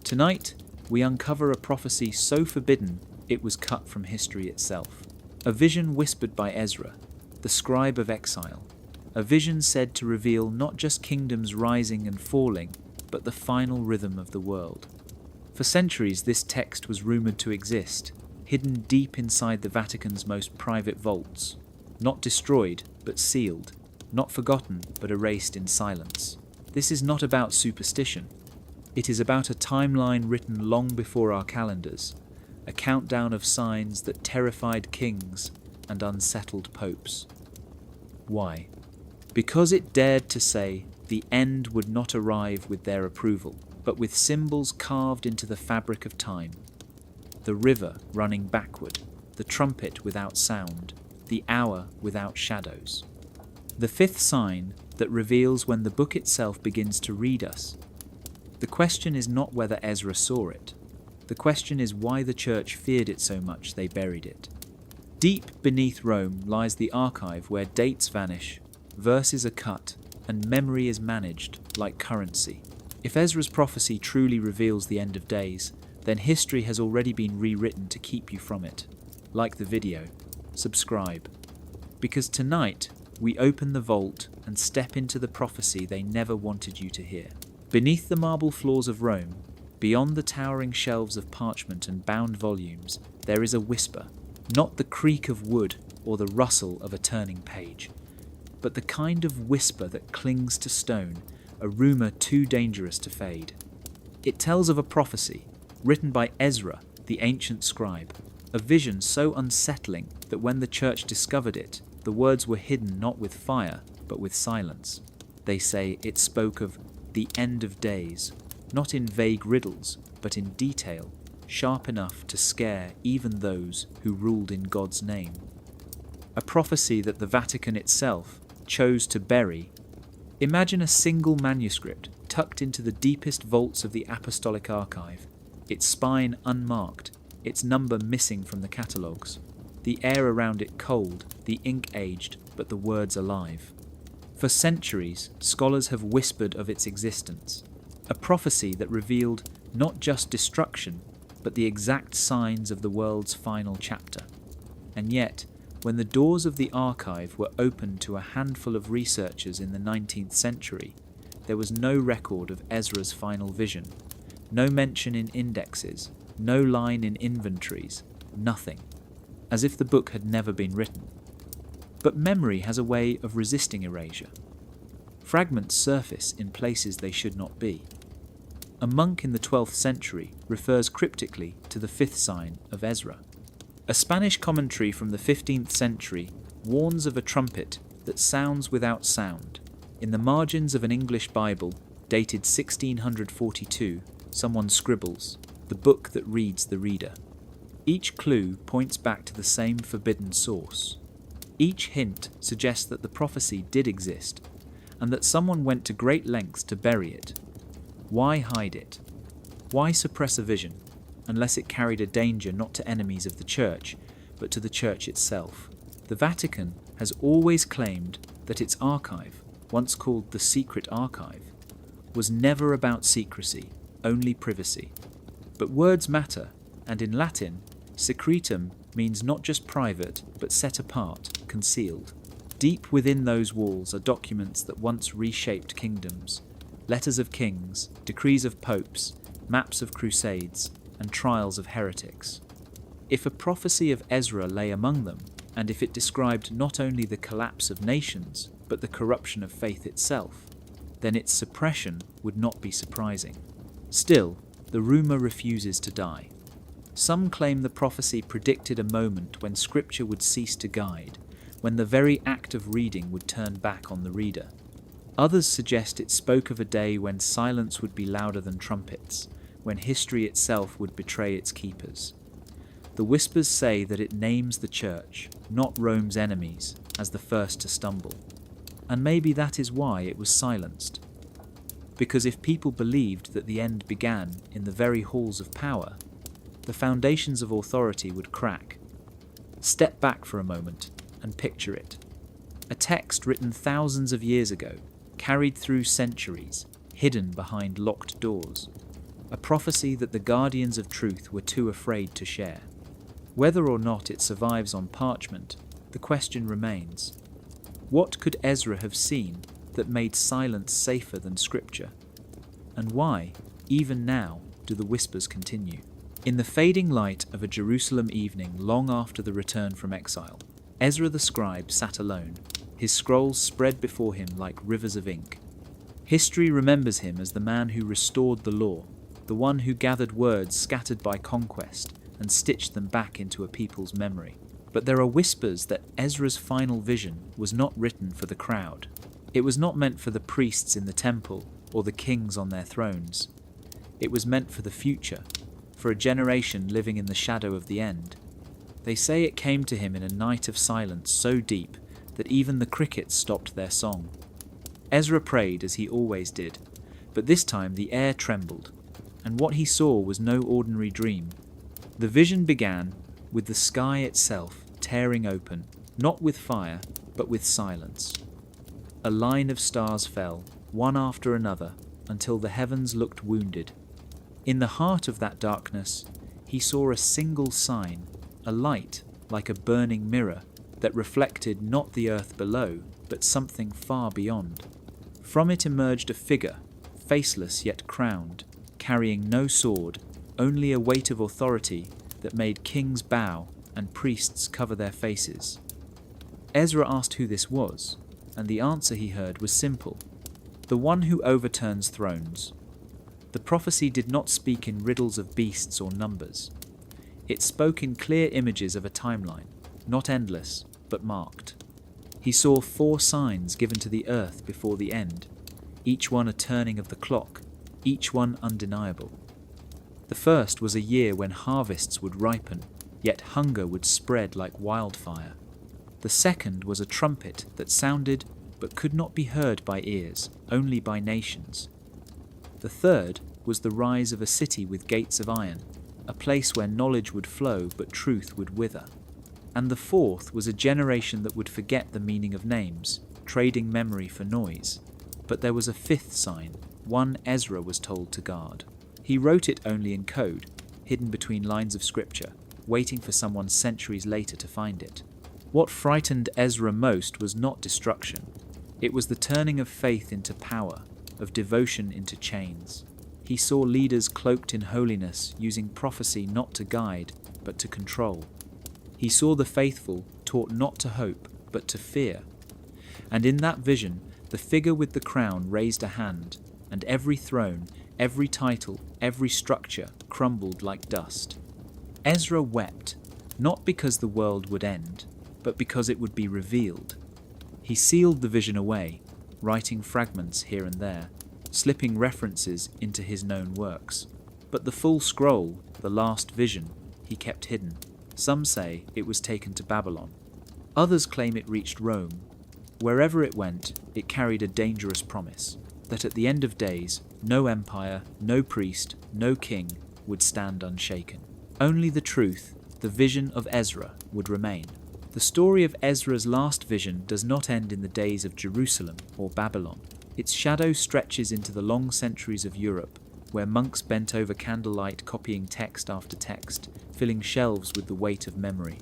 Tonight, we uncover a prophecy so forbidden it was cut from history itself. A vision whispered by Ezra, the scribe of exile. A vision said to reveal not just kingdoms rising and falling, but the final rhythm of the world. For centuries, this text was rumored to exist, hidden deep inside the Vatican's most private vaults. Not destroyed, but sealed. Not forgotten, but erased in silence. This is not about superstition. It is about a timeline written long before our calendars, a countdown of signs that terrified kings and unsettled popes. Why? Because it dared to say the end would not arrive with their approval, but with symbols carved into the fabric of time. The river running backward, the trumpet without sound, the hour without shadows. The fifth sign that reveals when the book itself begins to read us. The question is not whether Ezra saw it. The question is why the church feared it so much they buried it. Deep beneath Rome lies the archive where dates vanish, verses are cut, and memory is managed like currency. If Ezra's prophecy truly reveals the end of days, then history has already been rewritten to keep you from it. Like the video, subscribe. Because tonight, we open the vault and step into the prophecy they never wanted you to hear. Beneath the marble floors of Rome, beyond the towering shelves of parchment and bound volumes, there is a whisper, not the creak of wood or the rustle of a turning page, but the kind of whisper that clings to stone, a rumour too dangerous to fade. It tells of a prophecy, written by Ezra, the ancient scribe, a vision so unsettling that when the church discovered it, the words were hidden not with fire, but with silence. They say it spoke of the end of days, not in vague riddles, but in detail, sharp enough to scare even those who ruled in God's name. A prophecy that the Vatican itself chose to bury. Imagine a single manuscript tucked into the deepest vaults of the apostolic archive, its spine unmarked, its number missing from the catalogues, the air around it cold, the ink aged, but the words alive. For centuries, scholars have whispered of its existence, a prophecy that revealed not just destruction, but the exact signs of the world's final chapter. And yet, when the doors of the archive were opened to a handful of researchers in the 19th century, there was no record of Ezra's final vision, no mention in indexes, no line in inventories, nothing, as if the book had never been written. But memory has a way of resisting erasure. Fragments surface in places they should not be. A monk in the 12th century refers cryptically to the fifth sign of Ezra. A Spanish commentary from the 15th century warns of a trumpet that sounds without sound. In the margins of an English Bible, dated 1642, someone scribbles, "the book that reads the reader." Each clue points back to the same forbidden source. Each hint suggests that the prophecy did exist, and that someone went to great lengths to bury it. Why hide it? Why suppress a vision, unless it carried a danger not to enemies of the church, but to the church itself? The Vatican has always claimed that its archive, once called the Secret Archive, was never about secrecy, only privacy. But words matter, and in Latin, secretum means not just private, but set apart, concealed. Deep within those walls are documents that once reshaped kingdoms, letters of kings, decrees of popes, maps of crusades, and trials of heretics. If a prophecy of Ezra lay among them, and if it described not only the collapse of nations, but the corruption of faith itself, then its suppression would not be surprising. Still, the rumour refuses to die. Some claim the prophecy predicted a moment when Scripture would cease to guide, when the very act of reading would turn back on the reader. Others suggest it spoke of a day when silence would be louder than trumpets, when history itself would betray its keepers. The whispers say that it names the church, not Rome's enemies, as the first to stumble. And maybe that is why it was silenced. Because if people believed that the end began in the very halls of power, the foundations of authority would crack. Step back for a moment and picture it. A text written thousands of years ago, carried through centuries, hidden behind locked doors. a prophecy that the guardians of truth were too afraid to share. Whether or not it survives on parchment, the question remains. What could Ezra have seen that made silence safer than scripture? And why, even now, do the whispers continue? In the fading light of a Jerusalem evening long after the return from exile, Ezra the scribe sat alone, his scrolls spread before him like rivers of ink. History remembers him as the man who restored the law, the one who gathered words scattered by conquest and stitched them back into a people's memory. But there are whispers that Ezra's final vision was not written for the crowd. It was not meant for the priests in the temple or the kings on their thrones. It was meant for the future, for a generation living in the shadow of the end. They say it came to him in a night of silence so deep that even the crickets stopped their song. Ezra prayed as he always did, but this time the air trembled, and what he saw was no ordinary dream. The vision began with the sky itself tearing open, not with fire, but with silence. A line of stars fell, one after another, until the heavens looked wounded. In the heart of that darkness, he saw a single sign, a light like a burning mirror that reflected not the earth below, but something far beyond. From it emerged a figure, faceless yet crowned, carrying no sword, only a weight of authority that made kings bow and priests cover their faces. Ezra asked who this was, and the answer he heard was simple: the one who overturns thrones. The prophecy did not speak in riddles of beasts or numbers. It spoke in clear images of a timeline, not endless, but marked. He saw 4 signs given to the earth before the end, each one a turning of the clock, each one undeniable. The first was a year when harvests would ripen, yet hunger would spread like wildfire. The second was a trumpet that sounded but could not be heard by ears, only by nations. The third was the rise of a city with gates of iron, a place where knowledge would flow but truth would wither. And the fourth was a generation that would forget the meaning of names, trading memory for noise. But there was a 5th sign, one Ezra was told to guard. He wrote it only in code, hidden between lines of scripture, waiting for someone centuries later to find it. What frightened Ezra most was not destruction. It was the turning of faith into power, of devotion into chains. He saw leaders cloaked in holiness using prophecy not to guide, but to control. He saw the faithful taught not to hope, but to fear. And in that vision, the figure with the crown raised a hand, and every throne, every title, every structure crumbled like dust. Ezra wept, not because the world would end, but because it would be revealed. He sealed the vision away, writing fragments here and there, slipping references into his known works. But the full scroll, the last vision, he kept hidden. Some say it was taken to Babylon. Others claim it reached Rome. Wherever it went, it carried a dangerous promise, that at the end of days, no empire, no priest, no king would stand unshaken. Only the truth, the vision of Ezra, would remain. The story of Ezra's last vision does not end in the days of Jerusalem or Babylon. Its shadow stretches into the long centuries of Europe, where monks bent over candlelight copying text after text, filling shelves with the weight of memory.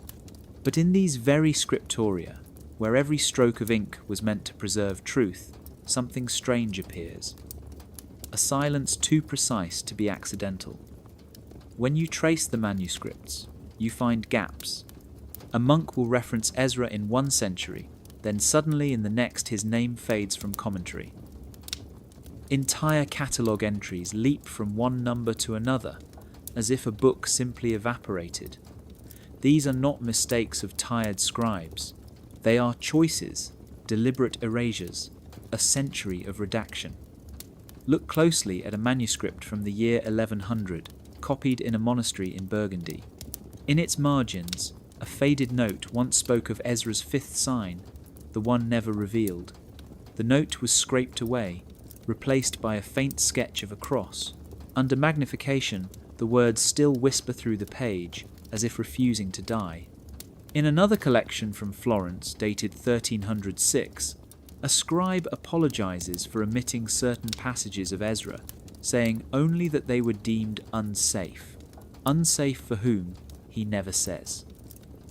But in these very scriptoria, where every stroke of ink was meant to preserve truth, something strange appears. A silence too precise to be accidental. When you trace the manuscripts, you find gaps. A monk will reference Ezra in one century, then suddenly in the next his name fades from commentary. Entire catalogue entries leap from one number to another, as if a book simply evaporated. These are not mistakes of tired scribes. They are choices, deliberate erasures, a century of redaction. Look closely at a manuscript from the year 1100, copied in a monastery in Burgundy. In its margins, a faded note once spoke of Ezra's 5th sign, the one never revealed. The note was scraped away, replaced by a faint sketch of a cross. Under magnification, the words still whisper through the page, as if refusing to die. In another collection from Florence, dated 1306, a scribe apologizes for omitting certain passages of Ezra, saying only that they were deemed unsafe. Unsafe for whom, he never says.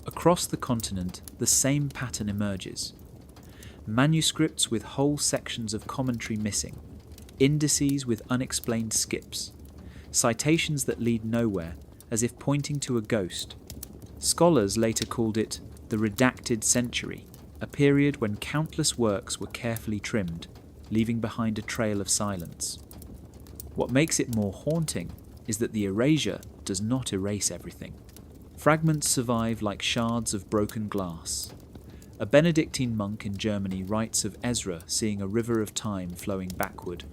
Across the continent, the same pattern emerges. Manuscripts with whole sections of commentary missing, indices with unexplained skips, citations that lead nowhere, as if pointing to a ghost. Scholars later called it the redacted century, a period when countless works were carefully trimmed, leaving behind a trail of silence. What makes it more haunting is that the erasure does not erase everything. Fragments survive like shards of broken glass. A Benedictine monk in Germany writes of Ezra seeing a river of time flowing backward.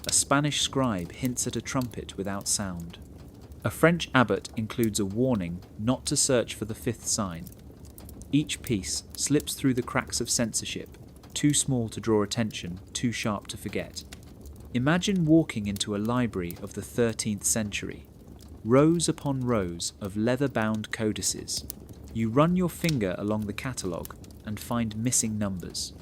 A Spanish scribe hints at a trumpet without sound. A French abbot includes a warning not to search for the fifth sign. Each piece slips through the cracks of censorship, too small to draw attention, too sharp to forget. Imagine walking into a library of the 13th century. Rows upon rows of leather-bound codices. You run your finger along the catalogue and find missing numbers.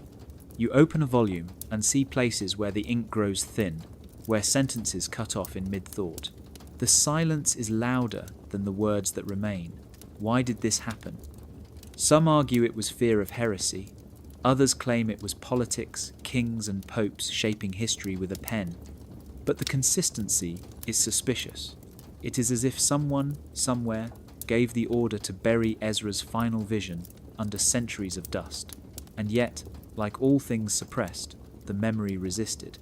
You open a volume and see places where the ink grows thin, where sentences cut off in mid-thought. The silence is louder than the words that remain. Why did this happen? Some argue it was fear of heresy. Others claim it was politics, kings and popes shaping history with a pen. But the consistency is suspicious. It is as if someone, somewhere, gave the order to bury Ezra's final vision under centuries of dust. And yet, like all things suppressed, the memory resisted.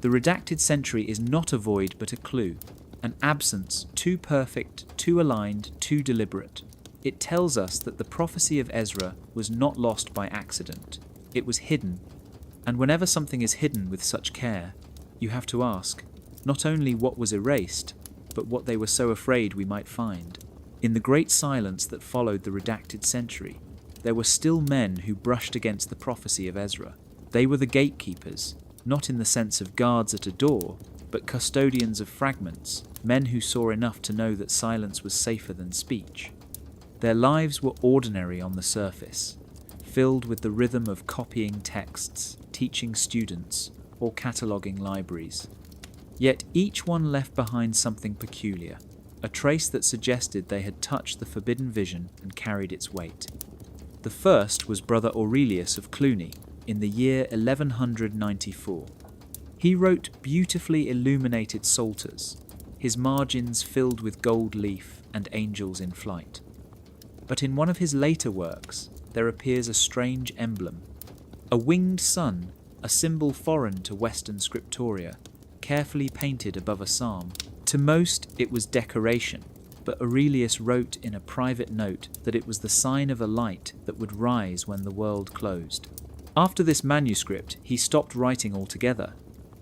The redacted century is not a void but a clue, an absence too perfect, too aligned, too deliberate. It tells us that the prophecy of Ezra was not lost by accident. It was hidden. And whenever something is hidden with such care, you have to ask, not only what was erased, but what they were so afraid we might find. In the great silence that followed the redacted century, there were still men who brushed against the prophecy of Ezra. They were the gatekeepers, not in the sense of guards at a door, but custodians of fragments, men who saw enough to know that silence was safer than speech. Their lives were ordinary on the surface, filled with the rhythm of copying texts, teaching students, or cataloguing libraries. Yet each one left behind something peculiar, a trace that suggested they had touched the forbidden vision and carried its weight. The first was Brother Aurelius of Cluny, in the year 1194. He wrote beautifully illuminated psalters, his margins filled with gold leaf and angels in flight. But in one of his later works, there appears a strange emblem. A winged sun, a symbol foreign to Western scriptoria, carefully painted above a psalm. To most, it was decoration, but Aurelius wrote in a private note that it was the sign of a light that would rise when the world closed. After this manuscript, he stopped writing altogether.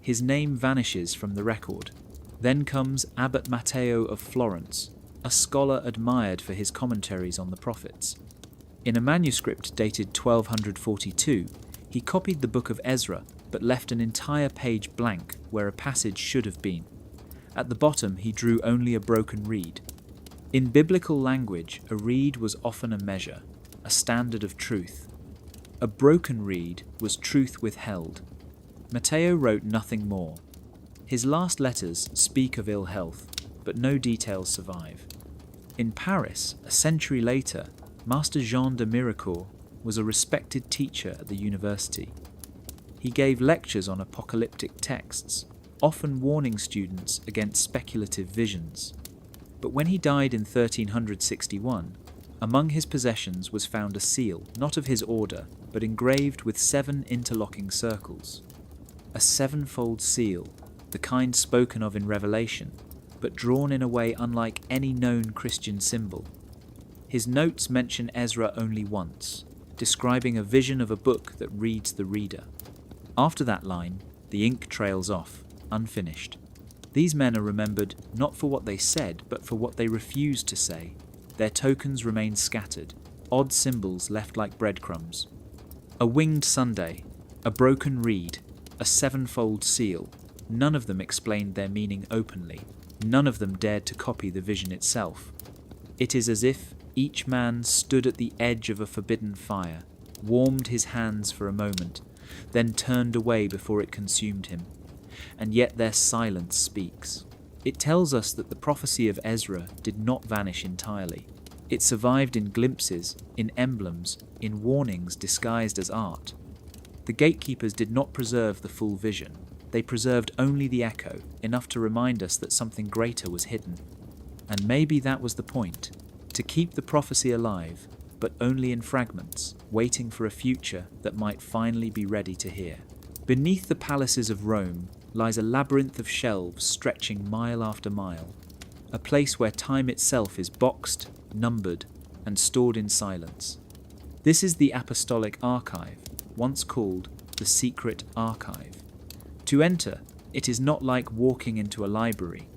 His name vanishes from the record. Then comes Abbot Matteo of Florence, a scholar admired for his commentaries on the prophets. In a manuscript dated 1242, he copied the book of Ezra, but left an entire page blank where a passage should have been. At the bottom, he drew only a broken reed. In biblical language, a reed was often a measure, a standard of truth. A broken reed was truth withheld. Matteo wrote nothing more. His last letters speak of ill health, but no details survive. In Paris, a century later, Master Jean de Miricourt was a respected teacher at the university. He gave lectures on apocalyptic texts, often warning students against speculative visions. But when he died in 1361, among his possessions was found a seal, not of his order, but engraved with 7 interlocking circles. A 7-fold seal, the kind spoken of in Revelation, but drawn in a way unlike any known Christian symbol. His notes mention Ezra only once, describing a vision of a book that reads the reader. After that line, the ink trails off, unfinished. These men are remembered not for what they said, but for what they refused to say. Their tokens remain scattered, odd symbols left like breadcrumbs. A winged Sunday, a broken reed, a 7-fold seal. None of them explained their meaning openly. None of them dared to copy the vision itself. It is as if each man stood at the edge of a forbidden fire, warmed his hands for a moment, then turned away before it consumed him. and yet their silence speaks. It tells us that the prophecy of Ezra did not vanish entirely. It survived in glimpses, in emblems, in warnings disguised as art. The gatekeepers did not preserve the full vision. They preserved only the echo, enough to remind us that something greater was hidden. And maybe that was the point, to keep the prophecy alive, but only in fragments, waiting for a future that might finally be ready to hear. Beneath the palaces of Rome lies a labyrinth of shelves stretching mile after mile, a place where time itself is boxed, numbered, and stored in silence. This is the Apostolic Archive, once called the Secret Archive. To enter, it is not like walking into a library.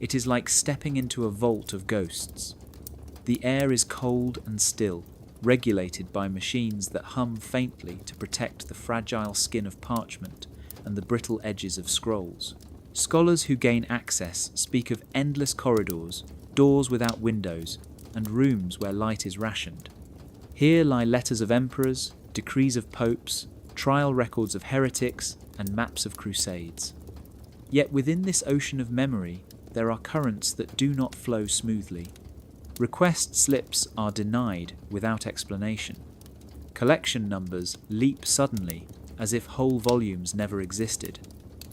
It is like stepping into a vault of ghosts. The air is cold and still, regulated by machines that hum faintly to protect the fragile skin of parchment and the brittle edges of scrolls. Scholars who gain access speak of endless corridors, doors without windows, and rooms where light is rationed. Here lie letters of emperors, decrees of popes, trial records of heretics, and maps of crusades. Yet within this ocean of memory, there are currents that do not flow smoothly. Request slips are denied without explanation. Collection numbers leap suddenly, as if whole volumes never existed.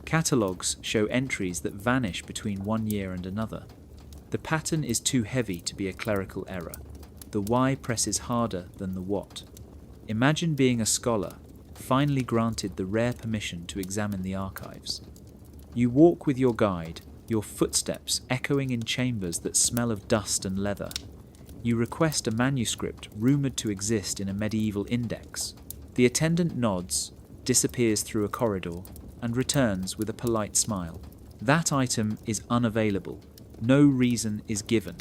Catalogues show entries that vanish between one year and another. The pattern is too heavy to be a clerical error. The why presses harder than the what. Imagine being a scholar, finally granted the rare permission to examine the archives. You walk with your guide, your footsteps echoing in chambers that smell of dust and leather. You request a manuscript rumoured to exist in a medieval index. The attendant nods, disappears through a corridor, and returns with a polite smile. That item is unavailable. No reason is given.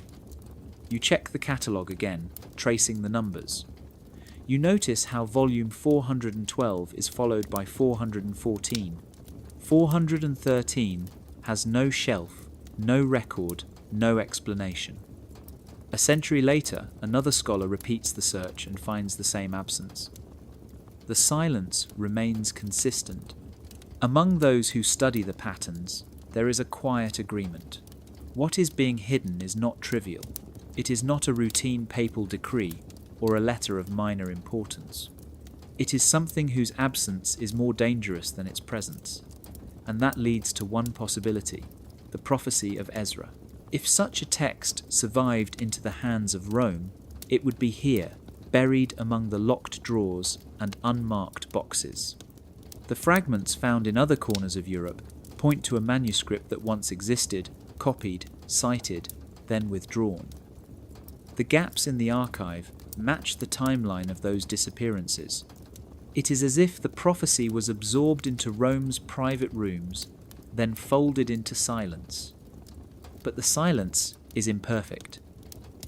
You check the catalogue again, tracing the numbers. You notice how volume 412 is followed by 414. 413 has no shelf, no record, no explanation. A century later, another scholar repeats the search and finds the same absence. The silence remains consistent. Among those who study the patterns, there is a quiet agreement. What is being hidden is not trivial. It is not a routine papal decree or a letter of minor importance. It is something whose absence is more dangerous than its presence. And that leads to one possibility, the prophecy of Ezra. If such a text survived into the hands of Rome, it would be here, buried among the locked drawers and unmarked boxes. The fragments found in other corners of Europe point to a manuscript that once existed, copied, cited, then withdrawn. The gaps in the archive match the timeline of those disappearances. It is as if the prophecy was absorbed into Rome's private rooms, then folded into silence. But the silence is imperfect.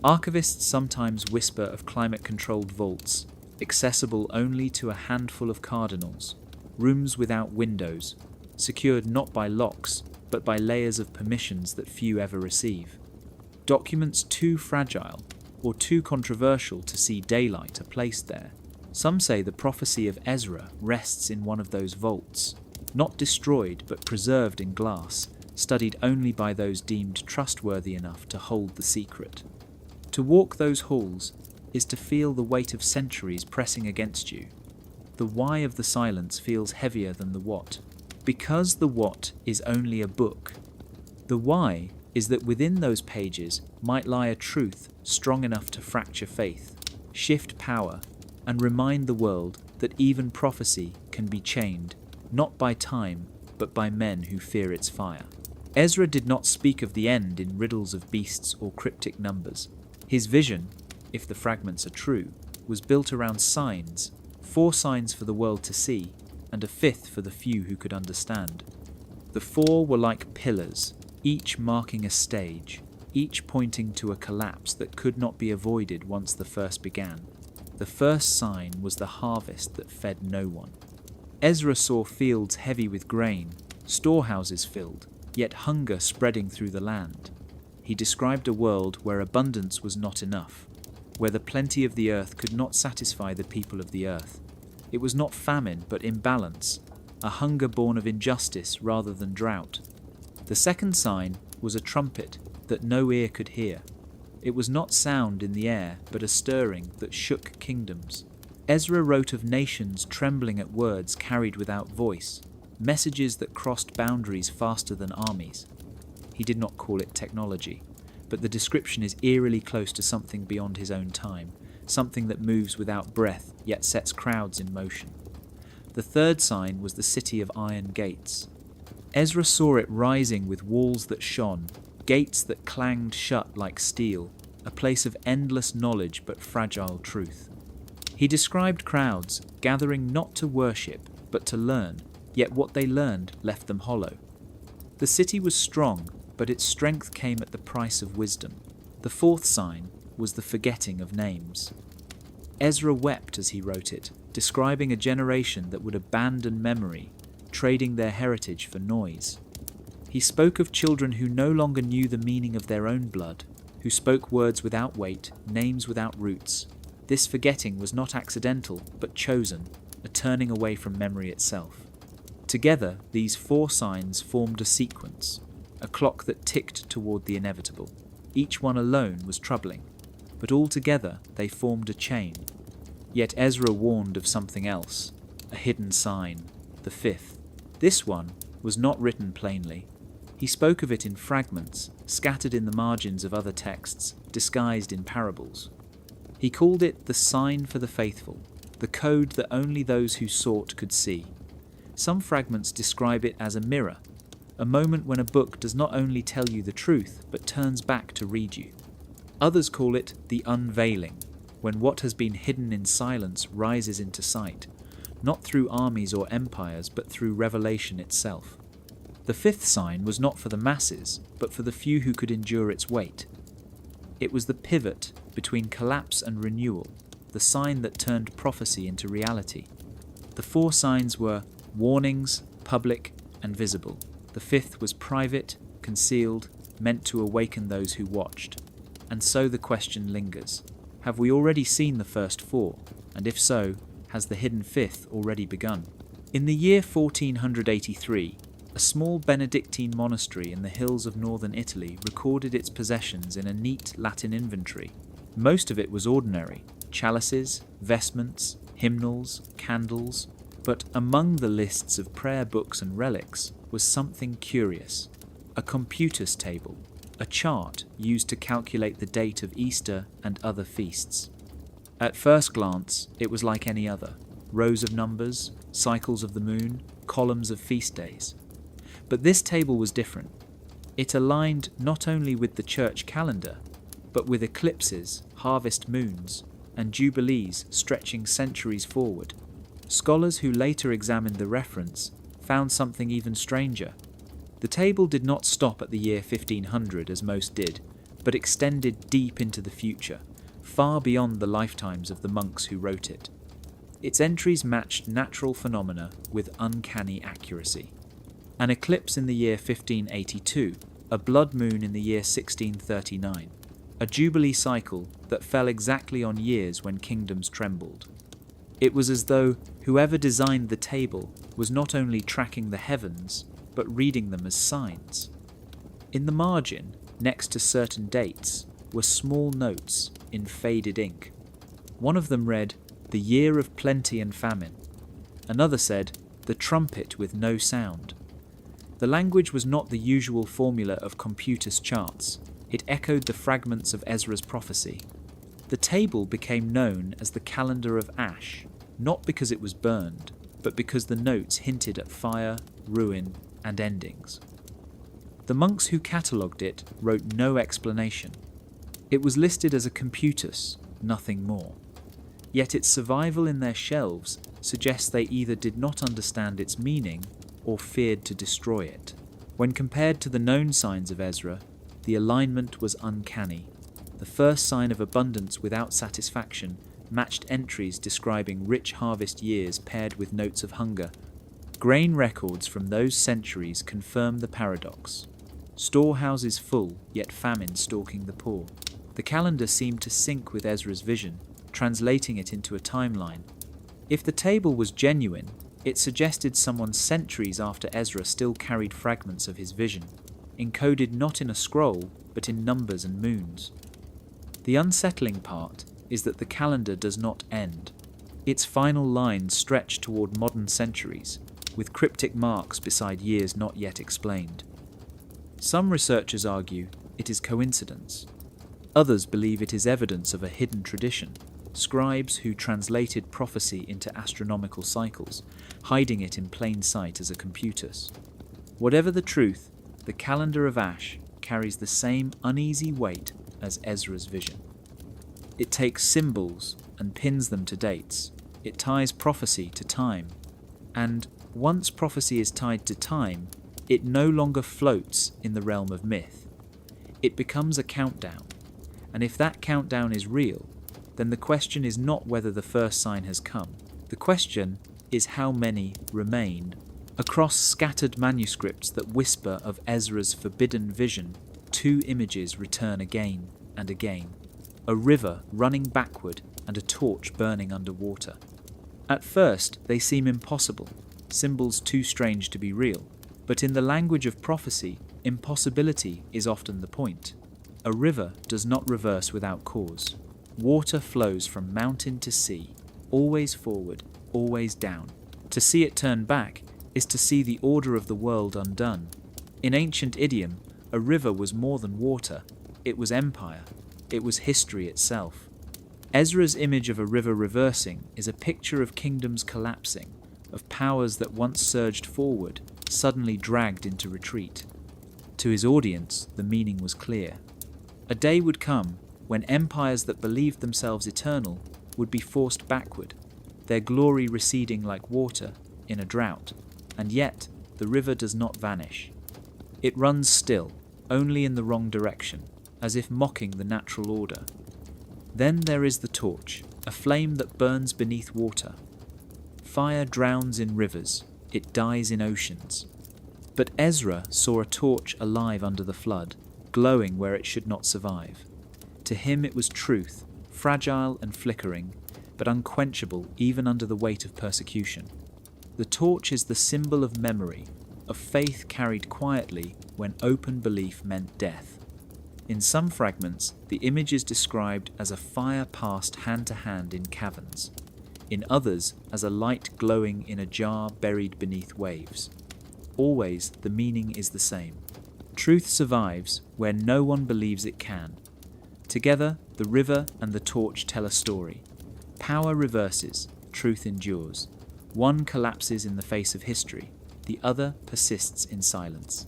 Archivists sometimes whisper of climate-controlled vaults, accessible only to a handful of cardinals, rooms without windows, secured not by locks, but by layers of permissions that few ever receive. Documents too fragile or too controversial to see daylight are placed there. Some say the prophecy of Ezra rests in one of those vaults, not destroyed but preserved in glass, studied only by those deemed trustworthy enough to hold the secret. To walk those halls is to feel the weight of centuries pressing against you. The why of the silence feels heavier than the what, because the what is only a book. The why is that within those pages might lie a truth strong enough to fracture faith, shift power, and remind the world that even prophecy can be chained, not by time, but by men who fear its fire. Ezra did not speak of the end in riddles of beasts or cryptic numbers. His vision, if the fragments are true, was built around signs, 4 signs for the world to see, and a 5th for the few who could understand. The 4 were like pillars, each marking a stage, each pointing to a collapse that could not be avoided once the first began. The first sign was the harvest that fed no one. Ezra saw fields heavy with grain, storehouses filled, yet hunger spreading through the land. He described a world where abundance was not enough, where the plenty of the earth could not satisfy the people of the earth. It was not famine, but imbalance, a hunger born of injustice rather than drought. The second sign was a trumpet that no ear could hear. It was not sound in the air, but a stirring that shook kingdoms. Ezra wrote of nations trembling at words carried without voice, messages that crossed boundaries faster than armies. He did not call it technology, but the description is eerily close to something beyond his own time, something that moves without breath, yet sets crowds in motion. The third sign was the city of iron gates. Ezra saw it rising with walls that shone, gates that clanged shut like steel, a place of endless knowledge but fragile truth. He described crowds gathering not to worship, but to learn, yet what they learned left them hollow. The city was strong, but its strength came at the price of wisdom. The fourth sign was the forgetting of names. Ezra wept as he wrote it, describing a generation that would abandon memory, trading their heritage for noise. He spoke of children who no longer knew the meaning of their own blood, who spoke words without weight, names without roots. This forgetting was not accidental, but chosen, a turning away from memory itself. Together, these four signs formed a sequence, a clock that ticked toward the inevitable. Each one alone was troubling, but all together they formed a chain. Yet Ezra warned of something else, a hidden sign, the fifth. This one was not written plainly. He spoke of it in fragments, scattered in the margins of other texts, disguised in parables. He called it the sign for the faithful, the code that only those who sought could see. Some fragments describe it as a mirror, a moment when a book does not only tell you the truth, but turns back to read you. Others call it the unveiling, when what has been hidden in silence rises into sight, not through armies or empires, but through revelation itself. The fifth sign was not for the masses, but for the few who could endure its weight. It was the pivot between collapse and renewal, the sign that turned prophecy into reality. The four signs were warnings, public, and visible. The fifth was private, concealed, meant to awaken those who watched. And so the question lingers. Have we already seen the first four? And if so, has the hidden fifth already begun? In the year 1483, a small Benedictine monastery in the hills of northern Italy recorded its possessions in a neat Latin inventory. Most of it was ordinary: chalices, vestments, hymnals, candles. But among the lists of prayer books and relics was something curious: a computus table, a chart used to calculate the date of Easter and other feasts. At first glance, it was like any other: rows of numbers, cycles of the moon, columns of feast days. But this table was different. It aligned not only with the church calendar, but with eclipses, harvest moons, and jubilees stretching centuries forward. Scholars who later examined the reference found something even stranger. The table did not stop at the year 1500 as most did, but extended deep into the future, far beyond the lifetimes of the monks who wrote it. Its entries matched natural phenomena with uncanny accuracy. An eclipse in the year 1582, a blood moon in the year 1639, a jubilee cycle that fell exactly on years when kingdoms trembled. It was as though whoever designed the table was not only tracking the heavens, but reading them as signs. In the margin, next to certain dates, were small notes in faded ink. One of them read, "The year of plenty and famine." Another said, "The trumpet with no sound." The language was not the usual formula of computus charts. It echoed the fragments of Ezra's prophecy. The table became known as the calendar of ash, not because it was burned, but because the notes hinted at fire, ruin, and endings. The monks who catalogued it wrote no explanation. It was listed as a computus, nothing more. Yet its survival in their shelves suggests they either did not understand its meaning or feared to destroy it. When compared to the known signs of Ezra, the alignment was uncanny. The first sign of abundance without satisfaction matched entries describing rich harvest years paired with notes of hunger. Grain records from those centuries confirm the paradox: storehouses full, yet famine stalking the poor. The calendar seemed to sync with Ezra's vision, translating it into a timeline. If the table was genuine, It suggested someone centuries after Ezra still carried fragments of his vision, encoded not in a scroll, but in numbers and moons. The unsettling part is that the calendar does not end. Its final lines stretch toward modern centuries, with cryptic marks beside years not yet explained. Some researchers argue it is coincidence. Others believe it is evidence of a hidden tradition, scribes who translated prophecy into astronomical cycles, hiding it in plain sight as a computus. Whatever the truth, the calendar of Ash carries the same uneasy weight as Ezra's vision. It takes symbols and pins them to dates. It ties prophecy to time. And once prophecy is tied to time, it no longer floats in the realm of myth. It becomes a countdown. And if that countdown is real, then the question is not whether the first sign has come. The question is how many remain. Across scattered manuscripts that whisper of Ezra's forbidden vision, two images return again and again. A river running backward and a torch burning underwater. At first, they seem impossible, symbols too strange to be real. But in the language of prophecy, impossibility is often the point. A river does not reverse without cause. Water flows from mountain to sea, always forward, always down. To see it turn back is to see the order of the world undone. In ancient idiom, a river was more than water. It was empire. It was history itself. Ezra's image of a river reversing is a picture of kingdoms collapsing, of powers that once surged forward, suddenly dragged into retreat. To his audience, the meaning was clear. A day would come when empires that believed themselves eternal would be forced backward, their glory receding like water in a drought, and yet the river does not vanish. It runs still, only in the wrong direction, as if mocking the natural order. Then there is the torch, a flame that burns beneath water. Fire drowns in rivers, it dies in oceans. But Ezra saw a torch alive under the flood, glowing where it should not survive. To him it was truth, fragile and flickering, but unquenchable even under the weight of persecution. The torch is the symbol of memory, of faith carried quietly when open belief meant death. In some fragments, the image is described as a fire passed hand to hand in caverns. In others, as a light glowing in a jar buried beneath waves. Always, the meaning is the same. Truth survives where no one believes it can. Together, the river and the torch tell a story. Power reverses, truth endures. One collapses in the face of history, the other persists in silence.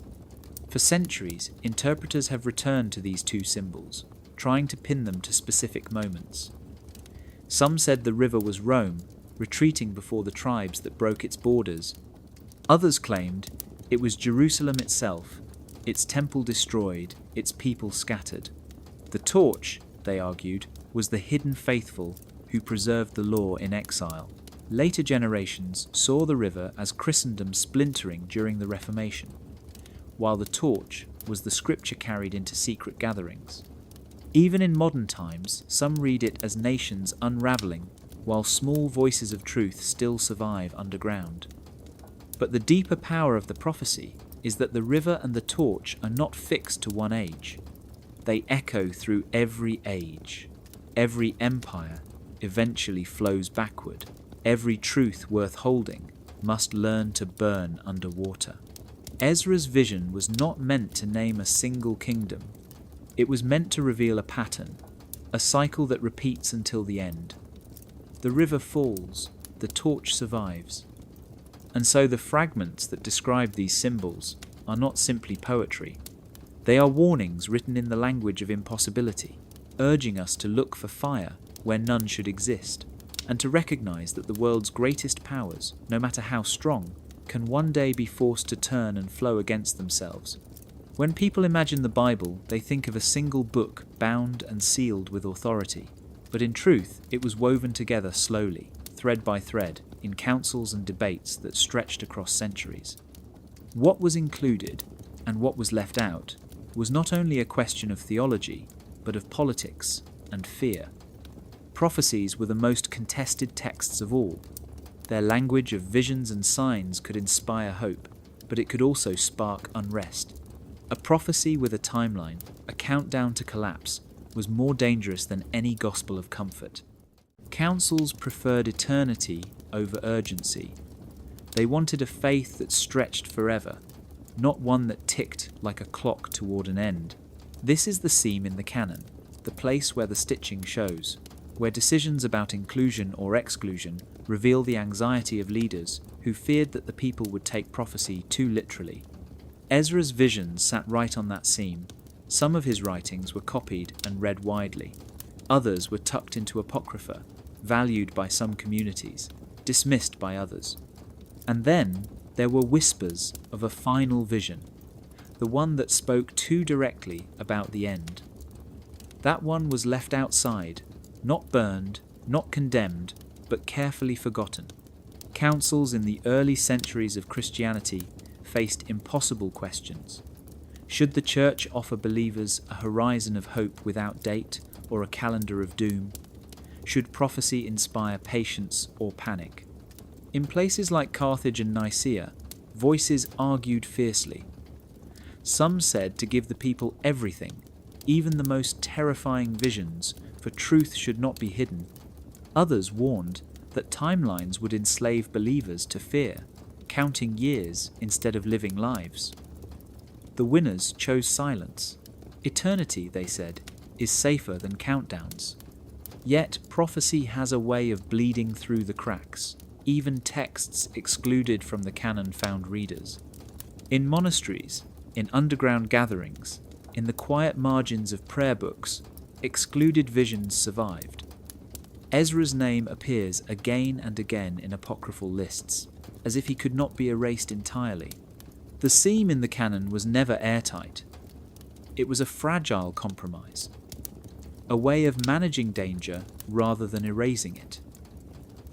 For centuries, interpreters have returned to these two symbols, trying to pin them to specific moments. Some said the river was Rome, retreating before the tribes that broke its borders. Others claimed it was Jerusalem itself, its temple destroyed, its people scattered. The torch, they argued, was the hidden faithful who preserved the law in exile. Later generations saw the river as Christendom splintering during the Reformation, while the torch was the scripture carried into secret gatherings. Even in modern times, some read it as nations unravelling, while small voices of truth still survive underground. But the deeper power of the prophecy is that the river and the torch are not fixed to one age. They echo through every age. Every empire eventually flows backward. Every truth worth holding must learn to burn underwater. Ezra's vision was not meant to name a single kingdom. It was meant to reveal a pattern, a cycle that repeats until the end. The river falls, the torch survives. And so the fragments that describe these symbols are not simply poetry. They are warnings written in the language of impossibility, urging us to look for fire where none should exist, and to recognize that the world's greatest powers, no matter how strong, can one day be forced to turn and flow against themselves. When people imagine the Bible, they think of a single book bound and sealed with authority. But in truth, it was woven together slowly, thread by thread, in councils and debates that stretched across centuries. What was included and what was left out was not only a question of theology, but of politics and fear. Prophecies were the most contested texts of all. Their language of visions and signs could inspire hope, but it could also spark unrest. A prophecy with a timeline, a countdown to collapse, was more dangerous than any gospel of comfort. Councils preferred eternity over urgency. They wanted a faith that stretched forever, not one that ticked like a clock toward an end. This is the seam in the canon, the place where the stitching shows, where decisions about inclusion or exclusion reveal the anxiety of leaders who feared that the people would take prophecy too literally. Ezra's visions sat right on that seam. Some of his writings were copied and read widely. Others were tucked into Apocrypha, valued by some communities, dismissed by others. And then there were whispers of a final vision, the one that spoke too directly about the end. That one was left outside, not burned, not condemned, but carefully forgotten. Councils in the early centuries of Christianity faced impossible questions. Should the church offer believers a horizon of hope without date or a calendar of doom? Should prophecy inspire patience or panic? In places like Carthage and Nicaea, voices argued fiercely. Some said to give the people everything, even the most terrifying visions, for truth should not be hidden. Others warned that timelines would enslave believers to fear, counting years instead of living lives. The winners chose silence. Eternity, they said, is safer than countdowns. Yet prophecy has a way of bleeding through the cracks. Even texts excluded from the canon found readers. In monasteries, in underground gatherings, in the quiet margins of prayer books, excluded visions survived. Ezra's name appears again and again in apocryphal lists, as if he could not be erased entirely. The seam in the canon was never airtight. It was a fragile compromise, a way of managing danger rather than erasing it.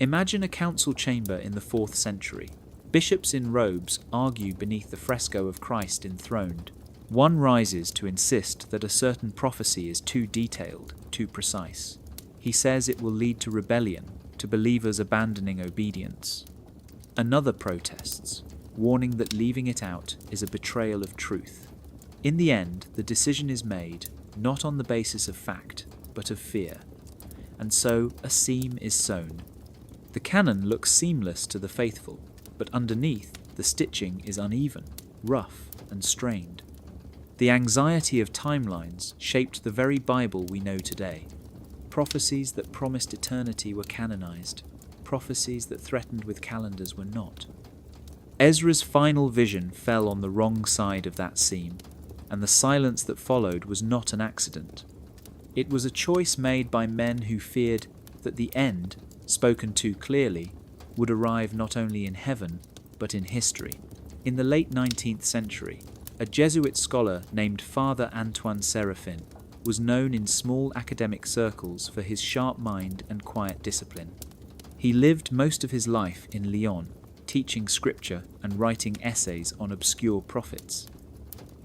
Imagine a council chamber in the 4th century. Bishops in robes argue beneath the fresco of Christ enthroned. One rises to insist that a certain prophecy is too detailed, too precise. He says it will lead to rebellion, to believers abandoning obedience. Another protests, warning that leaving it out is a betrayal of truth. In the end, the decision is made not on the basis of fact, but of fear. And so a seam is sown. The canon looks seamless to the faithful, but underneath, the stitching is uneven, rough, and strained. The anxiety of timelines shaped the very Bible we know today. Prophecies that promised eternity were canonized. Prophecies that threatened with calendars were not. Ezra's final vision fell on the wrong side of that seam, and the silence that followed was not an accident. It was a choice made by men who feared that the end, spoken too clearly, would arrive not only in heaven, but in history. In the late 19th century, a Jesuit scholar named Father Antoine Séraphin was known in small academic circles for his sharp mind and quiet discipline. He lived most of his life in Lyon, teaching scripture and writing essays on obscure prophets.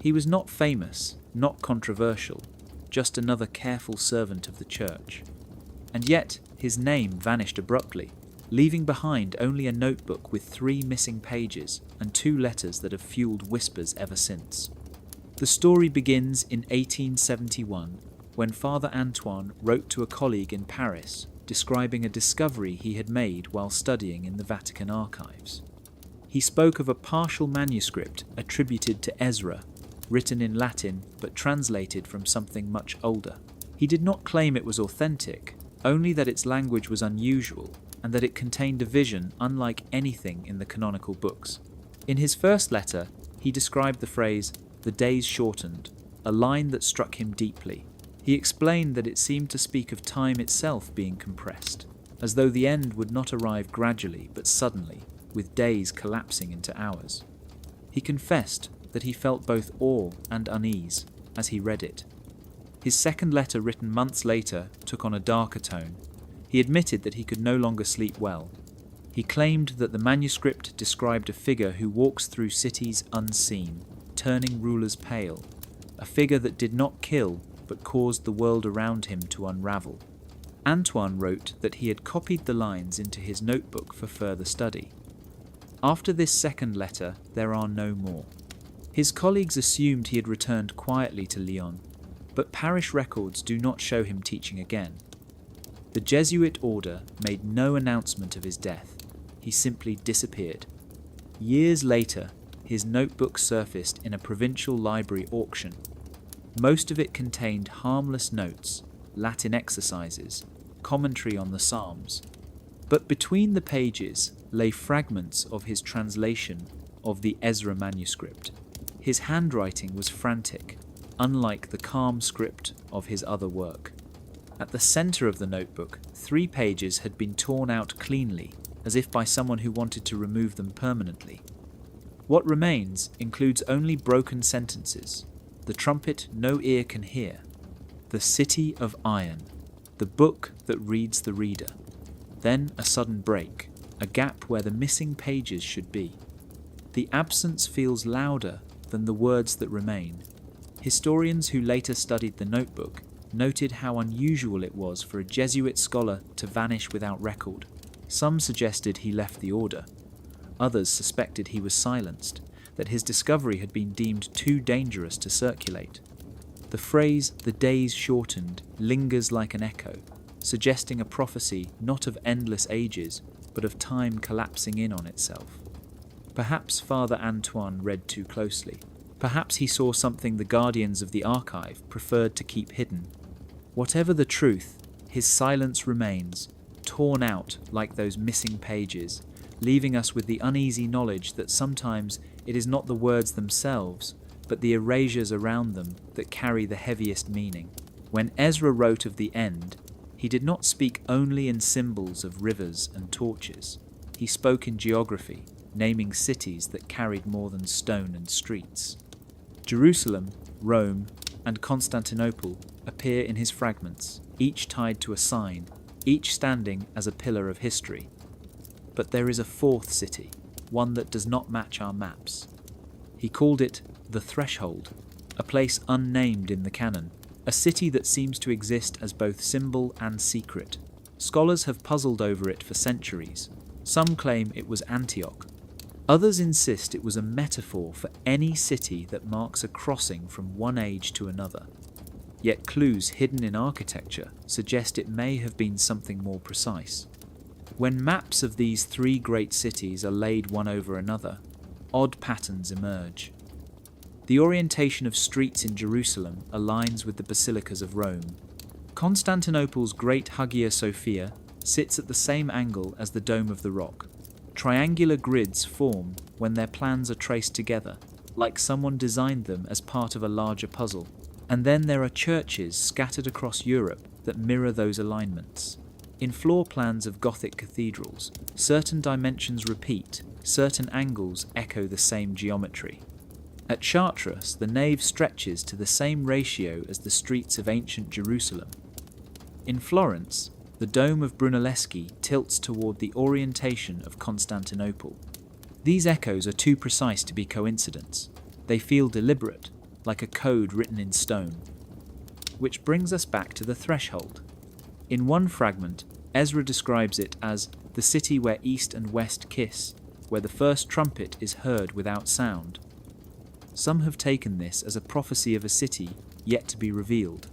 He was not famous, not controversial, just another careful servant of the church. And yet, his name vanished abruptly, leaving behind only a notebook with 3 missing pages and 2 letters that have fueled whispers ever since. The story begins in 1871, when Father Antoine wrote to a colleague in Paris, describing a discovery he had made while studying in the Vatican archives. He spoke of a partial manuscript attributed to Ezra, written in Latin but translated from something much older. He did not claim it was authentic, only that its language was unusual and that it contained a vision unlike anything in the canonical books. In his first letter, he described the phrase, "the days shortened," a line that struck him deeply. He explained that it seemed to speak of time itself being compressed, as though the end would not arrive gradually but suddenly, with days collapsing into hours. He confessed that he felt both awe and unease as he read it. His second letter, written months later, took on a darker tone. He admitted that he could no longer sleep well. He claimed that the manuscript described a figure who walks through cities unseen, turning rulers pale, a figure that did not kill but caused the world around him to unravel. Antoine wrote that he had copied the lines into his notebook for further study. After this second letter, there are no more. His colleagues assumed he had returned quietly to Lyon, but parish records do not show him teaching again. The Jesuit order made no announcement of his death. He simply disappeared. Years later, his notebook surfaced in a provincial library auction. Most of it contained harmless notes, Latin exercises, commentary on the Psalms. But between the pages lay fragments of his translation of the Ezra manuscript. His handwriting was frantic, unlike the calm script of his other work. At the center of the notebook, 3 pages had been torn out cleanly, as if by someone who wanted to remove them permanently. What remains includes only broken sentences. The trumpet no ear can hear. The city of iron. The book that reads the reader. Then a sudden break, a gap where the missing pages should be. The absence feels louder than the words that remain. Historians who later studied the notebook noted how unusual it was for a Jesuit scholar to vanish without record. Some suggested he left the order. Others suspected he was silenced, that his discovery had been deemed too dangerous to circulate. The phrase, "the days shortened," lingers like an echo, suggesting a prophecy not of endless ages, but of time collapsing in on itself. Perhaps Father Antoine read too closely. Perhaps he saw something the guardians of the archive preferred to keep hidden. Whatever the truth, his silence remains, torn out like those missing pages, leaving us with the uneasy knowledge that sometimes it is not the words themselves, but the erasures around them that carry the heaviest meaning. When Ezra wrote of the end, he did not speak only in symbols of rivers and torches. He spoke in geography, naming cities that carried more than stone and streets. Jerusalem, Rome, and Constantinople appear in his fragments, each tied to a sign, each standing as a pillar of history. But there is a 4th city, one that does not match our maps. He called it the Threshold, a place unnamed in the canon, a city that seems to exist as both symbol and secret. Scholars have puzzled over it for centuries. Some claim it was Antioch. Others insist it was a metaphor for any city that marks a crossing from one age to another. Yet clues hidden in architecture suggest it may have been something more precise. When maps of these 3 great cities are laid one over another, odd patterns emerge. The orientation of streets in Jerusalem aligns with the basilicas of Rome. Constantinople's Great Hagia Sophia sits at the same angle as the Dome of the Rock. Triangular grids form when their plans are traced together, like someone designed them as part of a larger puzzle. And then there are churches scattered across Europe that mirror those alignments. In floor plans of Gothic cathedrals, certain dimensions repeat, certain angles echo the same geometry. At Chartres, the nave stretches to the same ratio as the streets of ancient Jerusalem. In Florence, the dome of Brunelleschi tilts toward the orientation of Constantinople. These echoes are too precise to be coincidence. They feel deliberate, like a code written in stone. Which brings us back to the threshold. In one fragment, Ezra describes it as the city where east and west kiss, where the first trumpet is heard without sound. Some have taken this as a prophecy of a city yet to be revealed,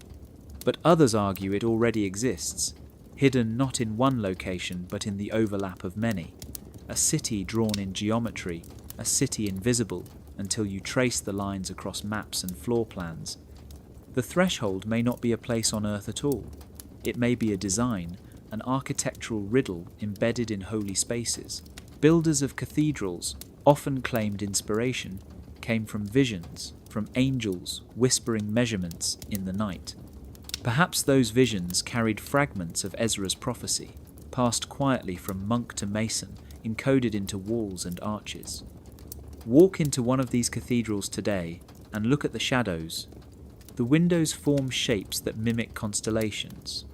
but others argue it already exists, hidden not in one location but in the overlap of many. A city drawn in geometry, a city invisible until you trace the lines across maps and floor plans. The threshold may not be a place on earth at all. It may be a design, an architectural riddle embedded in holy spaces. Builders of cathedrals often claimed inspiration came from visions, from angels whispering measurements in the night. Perhaps those visions carried fragments of Ezra's prophecy, passed quietly from monk to mason, encoded into walls and arches. Walk into one of these cathedrals today and look at the shadows. The windows form shapes that mimic constellations.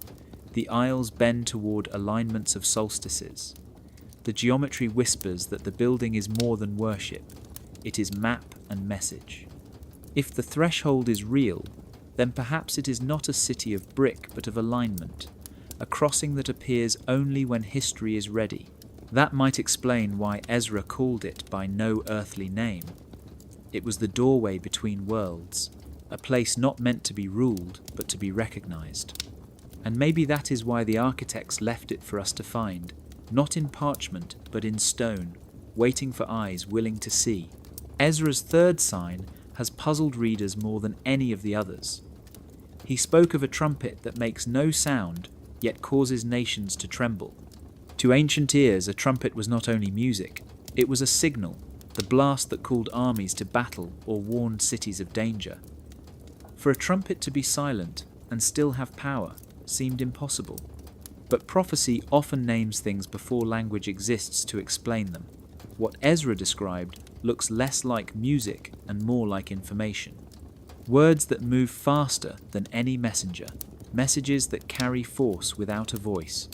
The aisles bend toward alignments of solstices. The geometry whispers that the building is more than worship. It is map and message. If the threshold is real, then perhaps it is not a city of brick but of alignment, a crossing that appears only when history is ready. That might explain why Ezra called it by no earthly name. It was the doorway between worlds, a place not meant to be ruled, but to be recognized. And maybe that is why the architects left it for us to find, not in parchment, but in stone, waiting for eyes willing to see. Ezra's third sign has puzzled readers more than any of the others. He spoke of a trumpet that makes no sound, yet causes nations to tremble. To ancient ears, a trumpet was not only music, it was a signal, the blast that called armies to battle or warned cities of danger. For a trumpet to be silent and still have power seemed impossible. But prophecy often names things before language exists to explain them. What Ezra described looks less like music and more like information. Words that move faster than any messenger, messages that carry force without a voice.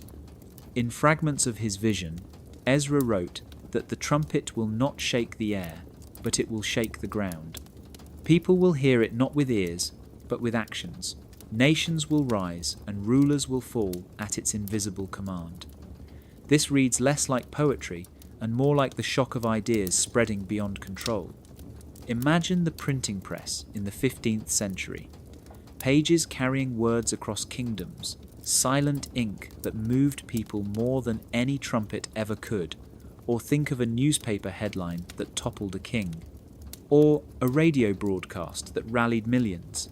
In fragments of his vision, Ezra wrote that the trumpet will not shake the air, but it will shake the ground. People will hear it not with ears, but with actions. Nations will rise and rulers will fall at its invisible command. This reads less like poetry and more like the shock of ideas spreading beyond control. Imagine the printing press in the 15th century. Pages carrying words across kingdoms, silent ink that moved people more than any trumpet ever could, or think of a newspaper headline that toppled a king, or a radio broadcast that rallied millions,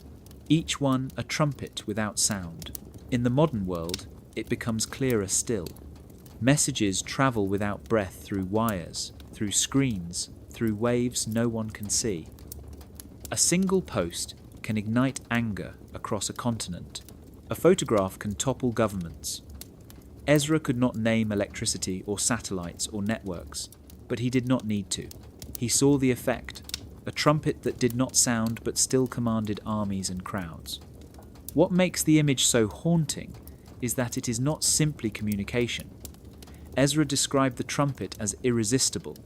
each one a trumpet without sound. In the modern world, it becomes clearer still. Messages travel without breath through wires, through screens, through waves no one can see. A single post can ignite anger across a continent. A photograph can topple governments. Ezra could not name electricity or satellites or networks, but he did not need to. He saw the effect, a trumpet that did not sound but still commanded armies and crowds. What makes the image so haunting is that it is not simply communication. Ezra described the trumpet as irresistible.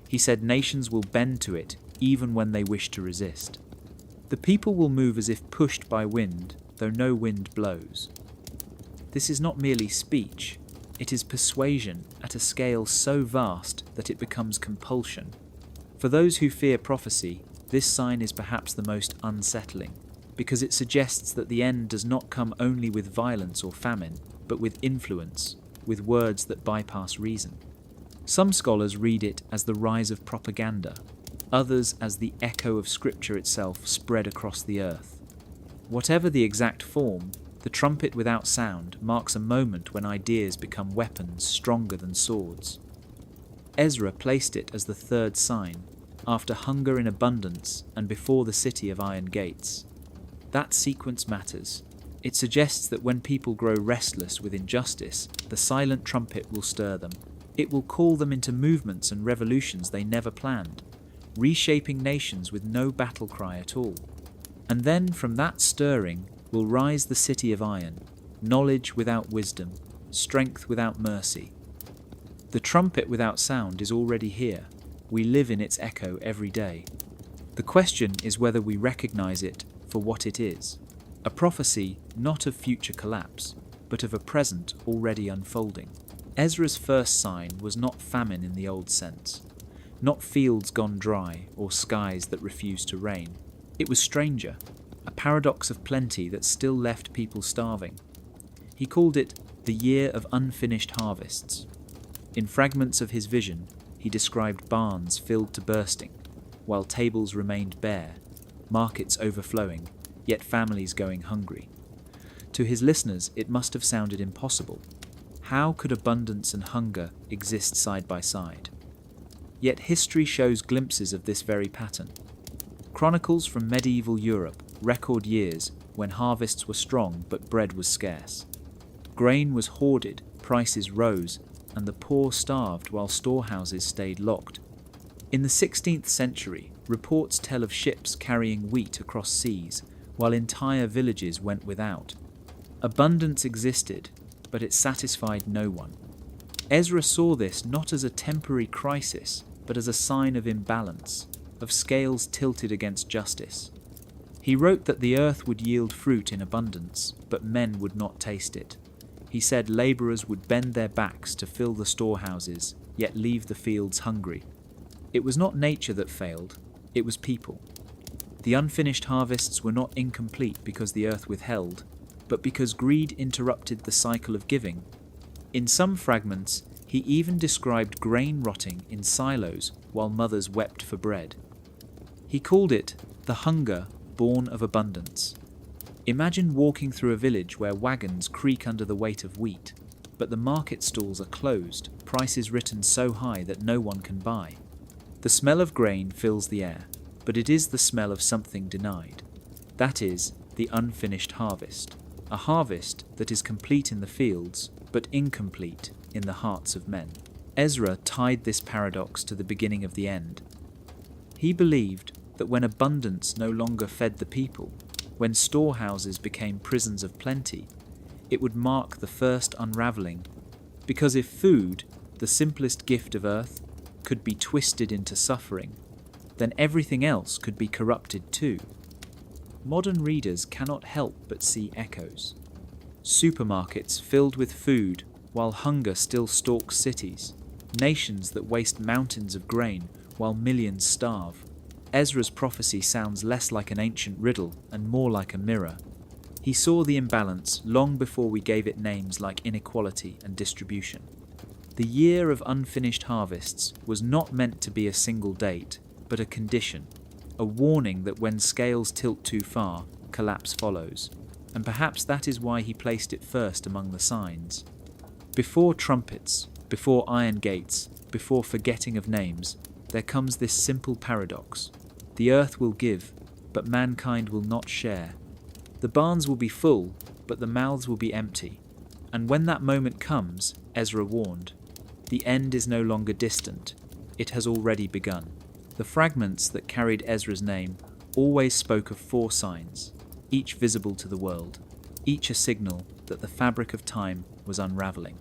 He said nations will bend to it even when they wish to resist. The people will move as if pushed by wind, though no wind blows. This is not merely speech, it is persuasion at a scale so vast that it becomes compulsion. For those who fear prophecy, this sign is perhaps the most unsettling, because it suggests that the end does not come only with violence or famine, but with influence, with words that bypass reason. Some scholars read it as the rise of propaganda, others as the echo of Scripture itself spread across the earth. Whatever the exact form, the trumpet without sound marks a moment when ideas become weapons stronger than swords. Ezra placed it as the third sign, after hunger in abundance and before the city of iron gates. That sequence matters. It suggests that when people grow restless with injustice, the silent trumpet will stir them. It will call them into movements and revolutions they never planned, reshaping nations with no battle cry at all. And then from that stirring will rise the city of iron, knowledge without wisdom, strength without mercy. The trumpet without sound is already here. We live in its echo every day. The question is whether we recognize it for what it is, a prophecy not of future collapse, but of a present already unfolding. Ezra's first sign was not famine in the old sense, not fields gone dry or skies that refused to rain. It was stranger, a paradox of plenty that still left people starving. He called it the year of unfinished harvests. In fragments of his vision, he described barns filled to bursting, while tables remained bare, markets overflowing, yet families going hungry. To his listeners, it must have sounded impossible. How could abundance and hunger exist side by side? Yet history shows glimpses of this very pattern. Chronicles from medieval Europe record years when harvests were strong but bread was scarce. Grain was hoarded, prices rose, and the poor starved while storehouses stayed locked. In the 16th century, reports tell of ships carrying wheat across seas, while entire villages went without. Abundance existed, but it satisfied no one. Ezra saw this not as a temporary crisis, but as a sign of imbalance, of scales tilted against justice. He wrote that the earth would yield fruit in abundance, but men would not taste it. He He said labourers would bend their backs to fill the storehouses, yet leave the fields hungry. It was not nature that failed, it was people. The unfinished harvests were not incomplete because the earth withheld, but because greed interrupted the cycle of giving. In some fragments, he even described grain rotting in silos while mothers wept for bread. He called it the hunger born of abundance. Imagine walking through a village where wagons creak under the weight of wheat, but the market stalls are closed, prices written so high that no one can buy. The smell of grain fills the air, but it is the smell of something denied. That is, the unfinished harvest. A harvest that is complete in the fields, but incomplete in the hearts of men. Ezra tied this paradox to the beginning of the end. He believed that when abundance no longer fed the people, when storehouses became prisons of plenty, it would mark the first unravelling, because if food, the simplest gift of earth, could be twisted into suffering, then everything else could be corrupted too. Modern readers cannot help but see echoes. Supermarkets filled with food while hunger still stalks cities, nations that waste mountains of grain while millions starve. Ezra's prophecy sounds less like an ancient riddle and more like a mirror. He saw the imbalance long before we gave it names like inequality and distribution. The year of unfinished harvests was not meant to be a single date, but a condition, a warning that when scales tilt too far, collapse follows. And perhaps that is why he placed it first among the signs. Before trumpets, before iron gates, before forgetting of names, there comes this simple paradox. The earth will give, but mankind will not share. The barns will be full, but the mouths will be empty. And when that moment comes, Ezra warned, the end is no longer distant. It has already begun. The fragments that carried Ezra's name always spoke of 4 signs, each visible to the world, each a signal that the fabric of time was unravelling.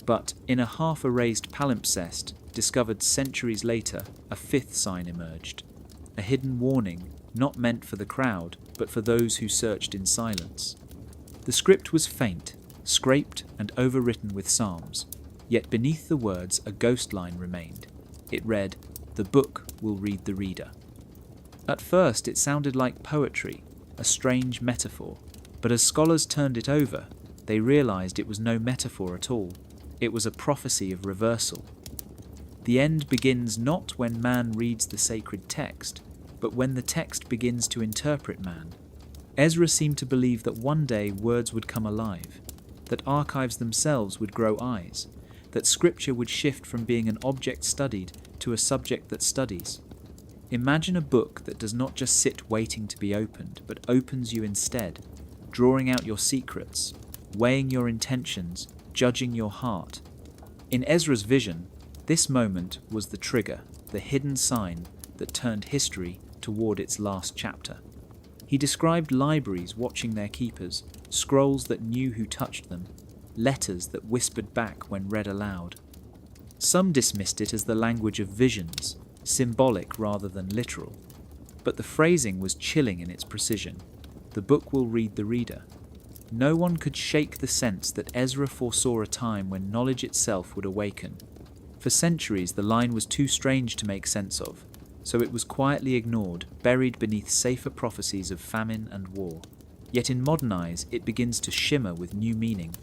But in a half-erased palimpsest discovered centuries later, a 5th sign emerged, a hidden warning not meant for the crowd, but for those who searched in silence. The script was faint, scraped and overwritten with psalms, yet beneath the words a ghost line remained. It read, "The book will read the reader." At first it sounded like poetry, a strange metaphor, but as scholars turned it over, they realized it was no metaphor at all. It was a prophecy of reversal. The end begins not when man reads the sacred text, but when the text begins to interpret man. Ezra seemed to believe that one day words would come alive, that archives themselves would grow eyes, that scripture would shift from being an object studied to a subject that studies. Imagine a book that does not just sit waiting to be opened, but opens you instead, drawing out your secrets, weighing your intentions, judging your heart. In Ezra's vision, this moment was the trigger, the hidden sign that turned history toward its last chapter. He described libraries watching their keepers, scrolls that knew who touched them, letters that whispered back when read aloud. Some dismissed it as the language of visions, symbolic rather than literal. But the phrasing was chilling in its precision. The book will read the reader. No one could shake the sense that Ezra foresaw a time when knowledge itself would awaken. For centuries the line was too strange to make sense of, so it was quietly ignored, buried beneath safer prophecies of famine and war. Yet in modern eyes it begins to shimmer with new meaning.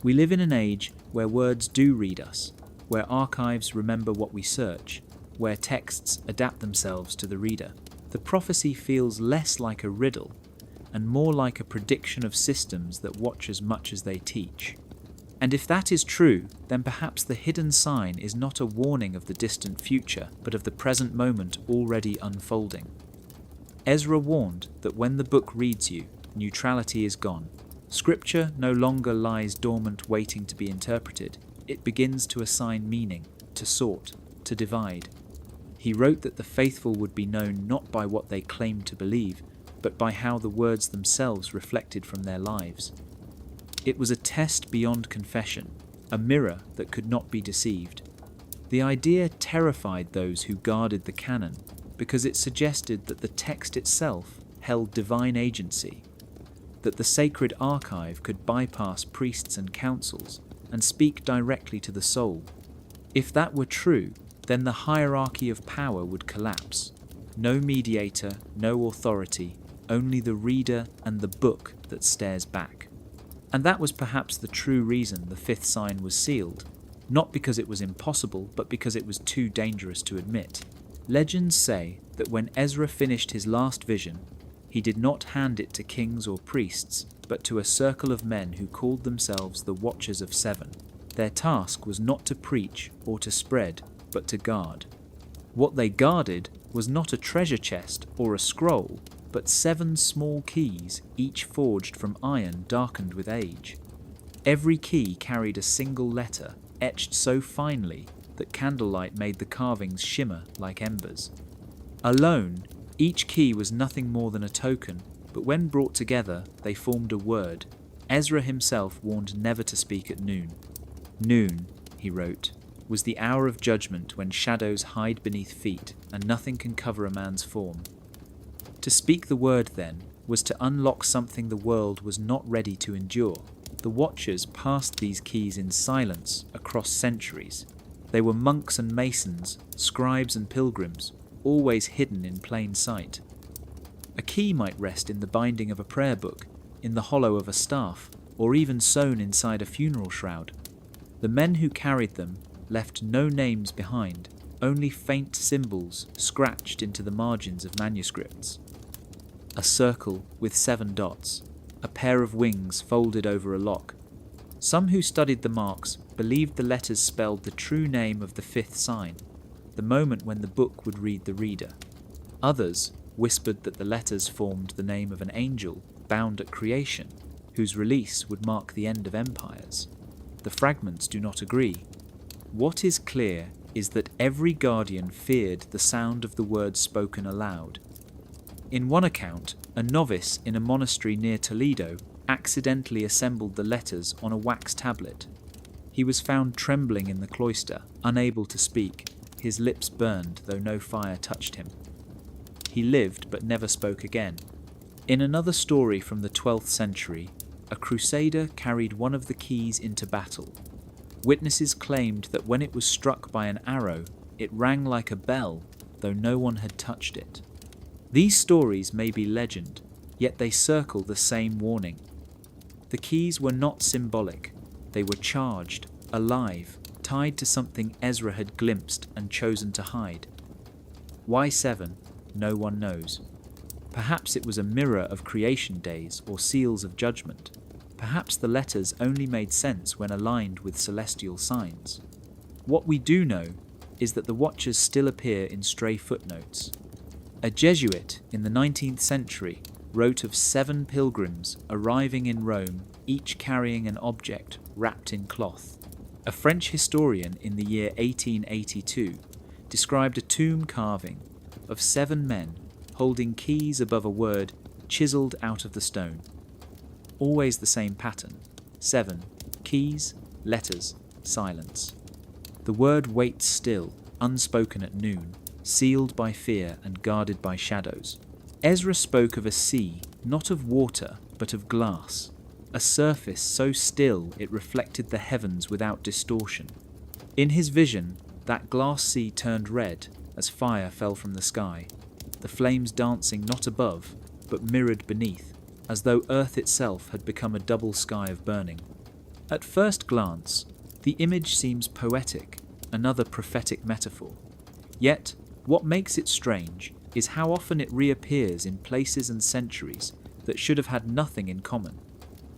We live in an age where words do read us, where archives remember what we search, where texts adapt themselves to the reader. The prophecy feels less like a riddle and more like a prediction of systems that watch as much as they teach. And if that is true, then perhaps the hidden sign is not a warning of the distant future, but of the present moment already unfolding. Ezra warned that when the book reads you, neutrality is gone. Scripture no longer lies dormant waiting to be interpreted. It begins to assign meaning, to sort, to divide. He wrote that the faithful would be known not by what they claimed to believe, but by how the words themselves reflected from their lives. It was a test beyond confession, a mirror that could not be deceived. The idea terrified those who guarded the canon, because it suggested that the text itself held divine agency. that the sacred archive could bypass priests and councils and speak directly to the soul. If that were true, then the hierarchy of power would collapse. No mediator, no authority, only the reader and the book that stares back. And that was perhaps the true reason the fifth sign was sealed, not because it was impossible, but because it was too dangerous to admit. Legends say that when Ezra finished his last vision, he did not hand it to kings or priests, but to a circle of men who called themselves the Watchers of Seven. Their task was not to preach or to spread, but to guard. What they guarded was not a treasure chest or a scroll, but 7 small keys, each forged from iron darkened with age. Every key carried a single letter, etched so finely that candlelight made the carvings shimmer like embers. Alone, each key was nothing more than a token, but when brought together, they formed a word. Ezra himself warned never to speak at noon. Noon, he wrote, was the hour of judgment when shadows hide beneath feet and nothing can cover a man's form. To speak the word, then, was to unlock something the world was not ready to endure. The Watchers passed these keys in silence across centuries. They were monks and masons, scribes and pilgrims, always hidden in plain sight. A key might rest in the binding of a prayer book, in the hollow of a staff, or even sewn inside a funeral shroud. The men who carried them left no names behind, only faint symbols scratched into the margins of manuscripts. A circle with 7 dots, a pair of wings folded over a lock. Some who studied the marks believed the letters spelled the true name of the fifth sign, the moment when the book would read the reader. Others whispered that the letters formed the name of an angel bound at creation, whose release would mark the end of empires. The fragments do not agree. What is clear is that every guardian feared the sound of the words spoken aloud. In one account, a novice in a monastery near Toledo accidentally assembled the letters on a wax tablet. He was found trembling in the cloister, unable to speak, his lips burned though no fire touched him. He lived but never spoke again. In another story from the 12th century, a crusader carried one of the keys into battle. Witnesses claimed that when it was struck by an arrow, it rang like a bell, though no one had touched it. These stories may be legend, yet they circle the same warning. The keys were not symbolic, they were charged, alive, tied to something Ezra had glimpsed and chosen to hide. Why 7? No one knows. Perhaps it was a mirror of creation days or seals of judgment. Perhaps the letters only made sense when aligned with celestial signs. What we do know is that the Watchers still appear in stray footnotes. A Jesuit in the 19th century wrote of 7 pilgrims arriving in Rome, each carrying an object wrapped in cloth. A French historian in the year 1882 described a tomb carving of 7 men holding keys above a word chiselled out of the stone. Always the same pattern: 7, keys, letters, silence. The word waits still, unspoken at noon, sealed by fear and guarded by shadows. Ezra spoke of a sea, not of water, but of glass, a surface so still it reflected the heavens without distortion. In his vision, that glass sea turned red as fire fell from the sky, the flames dancing not above, but mirrored beneath, as though earth itself had become a double sky of burning. At first glance, the image seems poetic, another prophetic metaphor. Yet, what makes it strange is how often it reappears in places and centuries that should have had nothing in common.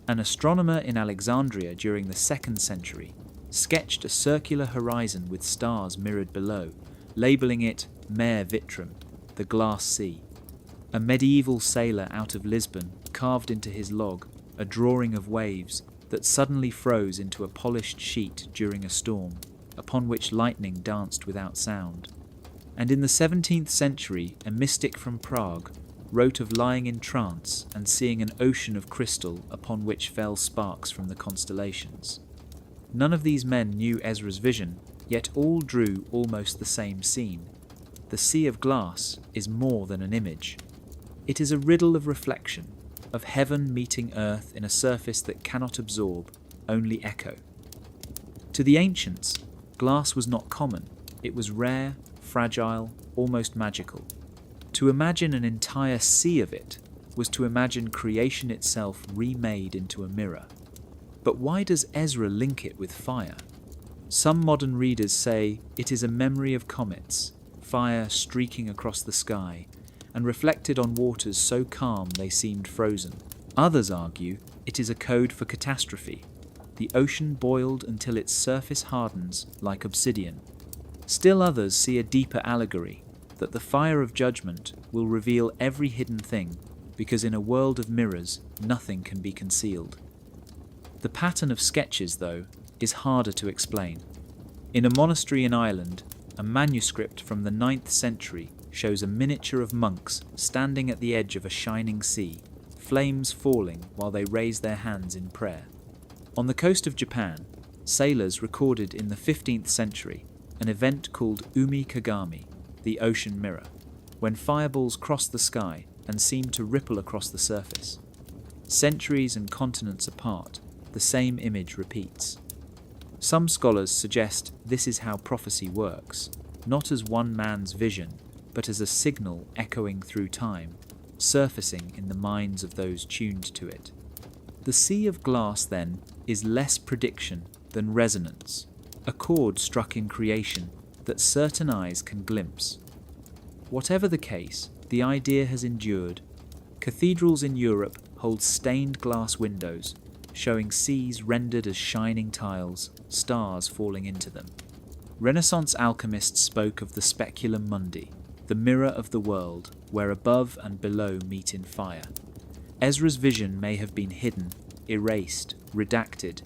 An astronomer in Alexandria during the 2nd century sketched a circular horizon with stars mirrored below, labelling it Mare Vitrum, the glass sea. A medieval sailor out of Lisbon carved into his log a drawing of waves that suddenly froze into a polished sheet during a storm, upon which lightning danced without sound. And in the 17th century, a mystic from Prague wrote of lying in trance and seeing an ocean of crystal upon which fell sparks from the constellations. None of these men knew Ezra's vision, yet all drew almost the same scene. The sea of glass is more than an image. It is a riddle of reflection, of heaven meeting earth in a surface that cannot absorb, only echo. To the ancients, glass was not common. It was rare, fragile, almost magical. To imagine an entire sea of it was to imagine creation itself remade into a mirror. But why does Ezra link it with fire? Some modern readers say it is a memory of comets, fire streaking across the sky, and reflected on waters so calm they seemed frozen. Others argue it is a code for catastrophe, the ocean boiled until its surface hardens like obsidian. Still others see a deeper allegory, that the fire of judgment will reveal every hidden thing, because in a world of mirrors, nothing can be concealed. The pattern of sketches, though, is harder to explain. In a monastery in Ireland, a manuscript from the 9th century shows a miniature of monks standing at the edge of a shining sea, flames falling while they raise their hands in prayer. On the coast of Japan, sailors recorded in the 15th century an event called Umi Kagami, the ocean mirror, when fireballs crossed the sky and seemed to ripple across the surface. Centuries and continents apart, the same image repeats. Some scholars suggest this is how prophecy works, not as one man's vision, but as a signal echoing through time, surfacing in the minds of those tuned to it. The sea of glass, then, is less prediction than resonance, a chord struck in creation that certain eyes can glimpse. Whatever the case, the idea has endured. Cathedrals in Europe hold stained glass windows, showing seas rendered as shining tiles, stars falling into them. Renaissance alchemists spoke of the speculum mundi, the mirror of the world, where above and below meet in fire. Ezra's vision may have been hidden, erased, redacted,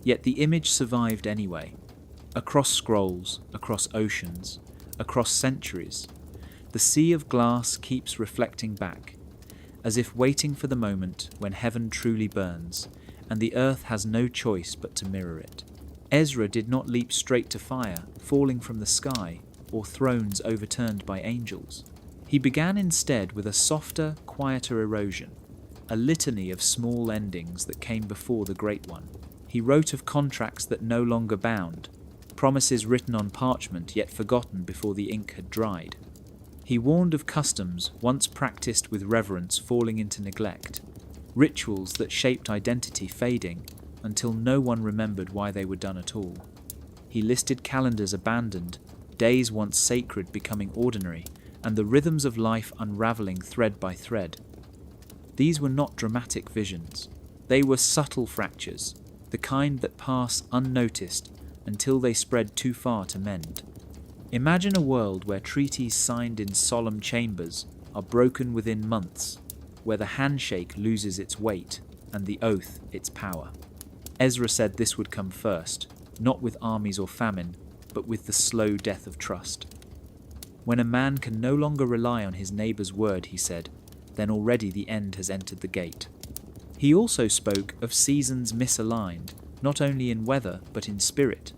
yet the image survived anyway. Across scrolls, across oceans, across centuries, the sea of glass keeps reflecting back, as if waiting for the moment when heaven truly burns, and the earth has no choice but to mirror it. Ezra did not leap straight to fire, falling from the sky, or thrones overturned by angels. He began instead with a softer, quieter erosion, a litany of small endings that came before the great one. He wrote of contracts that no longer bound, promises written on parchment yet forgotten before the ink had dried. He warned of customs once practiced with reverence falling into neglect, rituals that shaped identity fading until no one remembered why they were done at all. He listed calendars abandoned, days once sacred becoming ordinary, and the rhythms of life unraveling thread by thread. These were not dramatic visions. They were subtle fractures, the kind that pass unnoticed until they spread too far to mend. Imagine a world where treaties signed in solemn chambers are broken within months, where the handshake loses its weight and the oath its power. Ezra said this would come first, not with armies or famine, but with the slow death of trust. When a man can no longer rely on his neighbour's word, he said, then already the end has entered the gate. He also spoke of seasons misaligned, not only in weather but in spirit.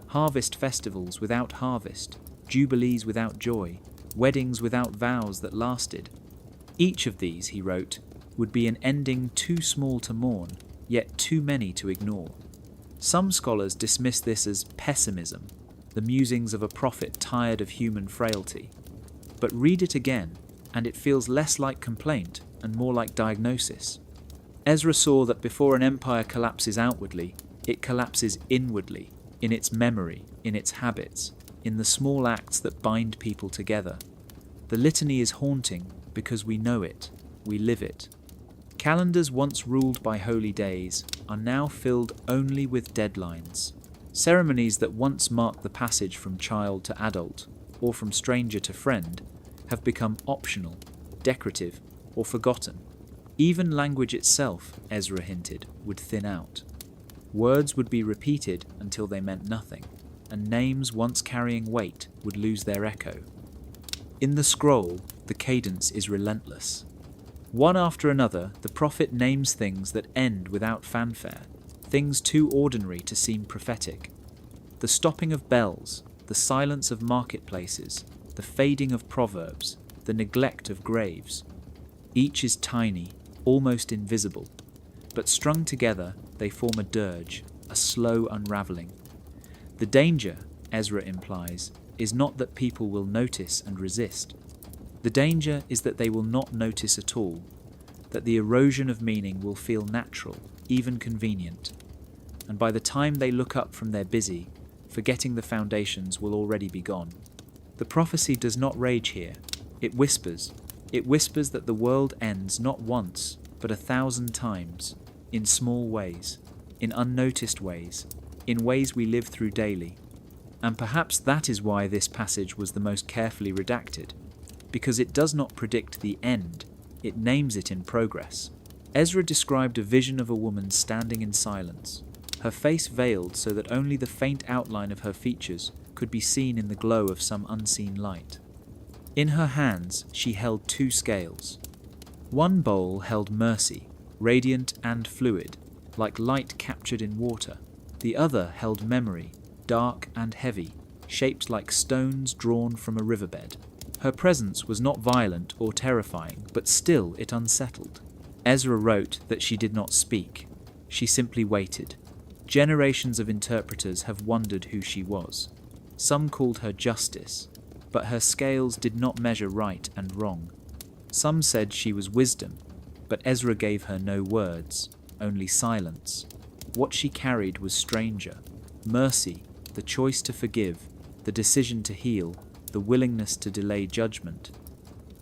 Harvest festivals without harvest, jubilees without joy, weddings without vows that lasted. Each of these, he wrote, would be an ending too small to mourn, yet too many to ignore. Some scholars dismiss this as pessimism, the musings of a prophet tired of human frailty. But read it again, and it feels less like complaint and more like diagnosis. Ezra saw that before an empire collapses outwardly, it collapses inwardly, in its memory, in its habits, in the small acts that bind people together. The litany is haunting because we know it, we live it. Calendars once ruled by holy days are now filled only with deadlines. Ceremonies that once marked the passage from child to adult, or from stranger to friend, have become optional, decorative, or forgotten. Even language itself, Ezra hinted, would thin out. Words would be repeated until they meant nothing, and names once carrying weight would lose their echo. In the scroll, the cadence is relentless. One after another, the prophet names things that end without fanfare, things too ordinary to seem prophetic. The stopping of bells, the silence of marketplaces, the fading of proverbs, the neglect of graves. Each is tiny, almost invisible. But strung together, they form a dirge, a slow unraveling. The danger, Ezra implies, is not that people will notice and resist. The danger is that they will not notice at all, that the erosion of meaning will feel natural, even convenient. And by the time they look up from their busy, forgetting the foundations will already be gone. The prophecy does not rage here. It whispers. It whispers that the world ends not once, but 1,000 times, in small ways, in unnoticed ways, in ways we live through daily. And perhaps that is why this passage was the most carefully redacted, because it does not predict the end, it names it in progress. Ezra described a vision of a woman standing in silence, her face veiled so that only the faint outline of her features could be seen in the glow of some unseen light. In her hands she held 2 scales. One bowl held mercy, radiant and fluid, like light captured in water. The other held memory, dark and heavy, shaped like stones drawn from a riverbed. Her presence was not violent or terrifying, but still it unsettled. Ezra wrote that she did not speak. She simply waited. Generations of interpreters have wondered who she was. Some called her justice, but her scales did not measure right and wrong. Some said she was wisdom, but Ezra gave her no words, only silence. What she carried was stranger: mercy, the choice to forgive, the decision to heal, the willingness to delay judgment.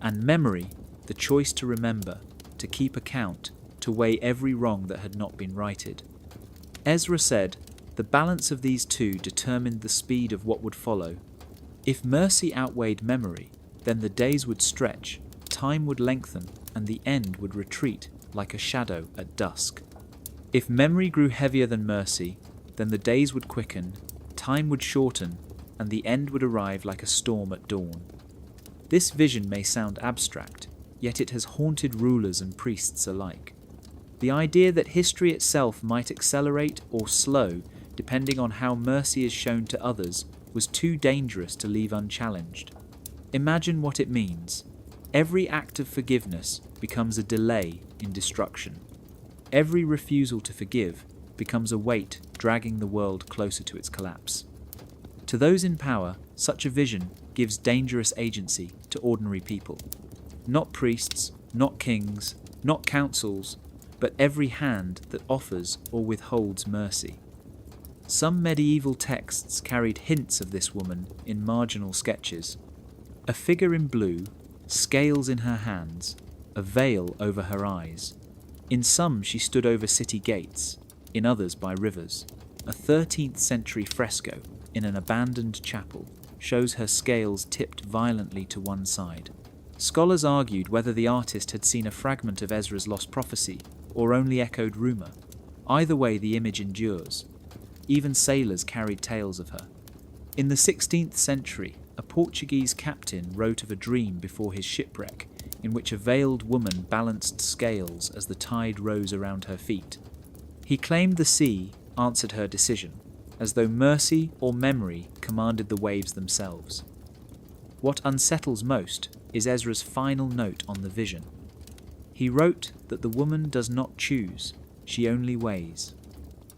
And memory, the choice to remember, to keep account, to weigh every wrong that had not been righted. Ezra said, the balance of these two determined the speed of what would follow. If mercy outweighed memory, then the days would stretch, time would lengthen, and the end would retreat like a shadow at dusk. If memory grew heavier than mercy, then the days would quicken, time would shorten, and the end would arrive like a storm at dawn. This vision may sound abstract, yet it has haunted rulers and priests alike. The idea that history itself might accelerate or slow depending on how mercy is shown to others was too dangerous to leave unchallenged. Imagine what it means. Every act of forgiveness becomes a delay in destruction. Every refusal to forgive becomes a weight dragging the world closer to its collapse. To those in power, such a vision gives dangerous agency to ordinary people. Not priests, not kings, not councils, but every hand that offers or withholds mercy. Some medieval texts carried hints of this woman in marginal sketches. A figure in blue, scales in her hands, a veil over her eyes. In some she stood over city gates, in others by rivers. A 13th century fresco in an abandoned chapel shows her scales tipped violently to one side. Scholars argued whether the artist had seen a fragment of Ezra's lost prophecy or only echoed rumour. Either way, the image endures. Even sailors carried tales of her. In the 16th century, a Portuguese captain wrote of a dream before his shipwreck in which a veiled woman balanced scales as the tide rose around her feet. He claimed the sea answered her decision, as though mercy or memory commanded the waves themselves. What unsettles most is Ezra's final note on the vision. He wrote that the woman does not choose, she only weighs.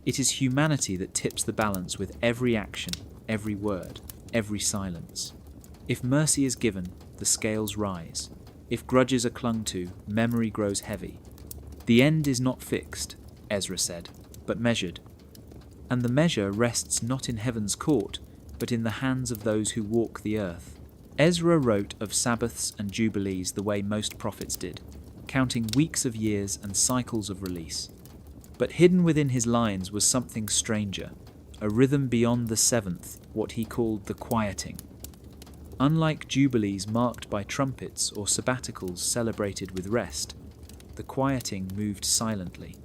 It is humanity that tips the balance with every action, every word, every silence. If mercy is given, the scales rise. If grudges are clung to, memory grows heavy. The end is not fixed, Ezra said, but measured. And the measure rests not in heaven's court, but in the hands of those who walk the earth. Ezra wrote of Sabbaths and Jubilees the way most prophets did, counting weeks of years and cycles of release. But hidden within his lines was something stranger, a rhythm beyond the seventh, what he called the quieting. Unlike Jubilees marked by trumpets or sabbaticals celebrated with rest, the quieting moved silently.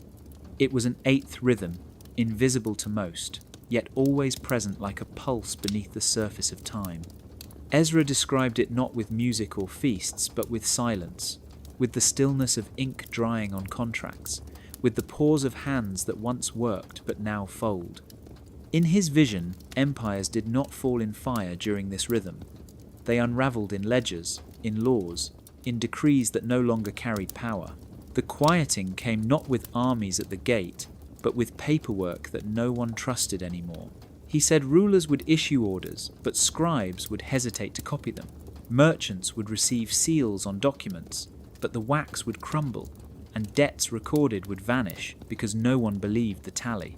It was an eighth rhythm, invisible to most, yet always present like a pulse beneath the surface of time. Ezra described it not with music or feasts, but with silence, with the stillness of ink drying on contracts, with the pause of hands that once worked but now fold. In his vision, empires did not fall in fire during this rhythm. They unravelled in ledgers, in laws, in decrees that no longer carried power. The quieting came not with armies at the gate, but with paperwork that no one trusted anymore. He said rulers would issue orders, but scribes would hesitate to copy them. Merchants would receive seals on documents, but the wax would crumble, and debts recorded would vanish because no one believed the tally.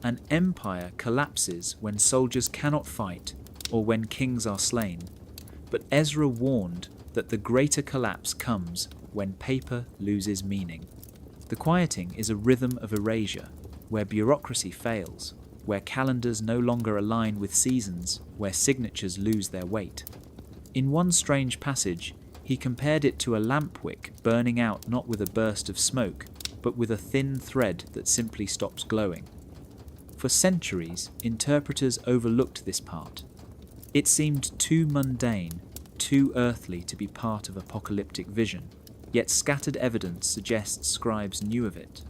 An empire collapses when soldiers cannot fight or when kings are slain, but Ezra warned that the greater collapse comes when paper loses meaning. The quieting is a rhythm of erasure, where bureaucracy fails, where calendars no longer align with seasons, where signatures lose their weight. In one strange passage, he compared it to a lamp wick burning out not with a burst of smoke, but with a thin thread that simply stops glowing. For centuries, interpreters overlooked this part. It seemed too mundane, too earthly to be part of apocalyptic vision, yet scattered evidence suggests scribes knew of it.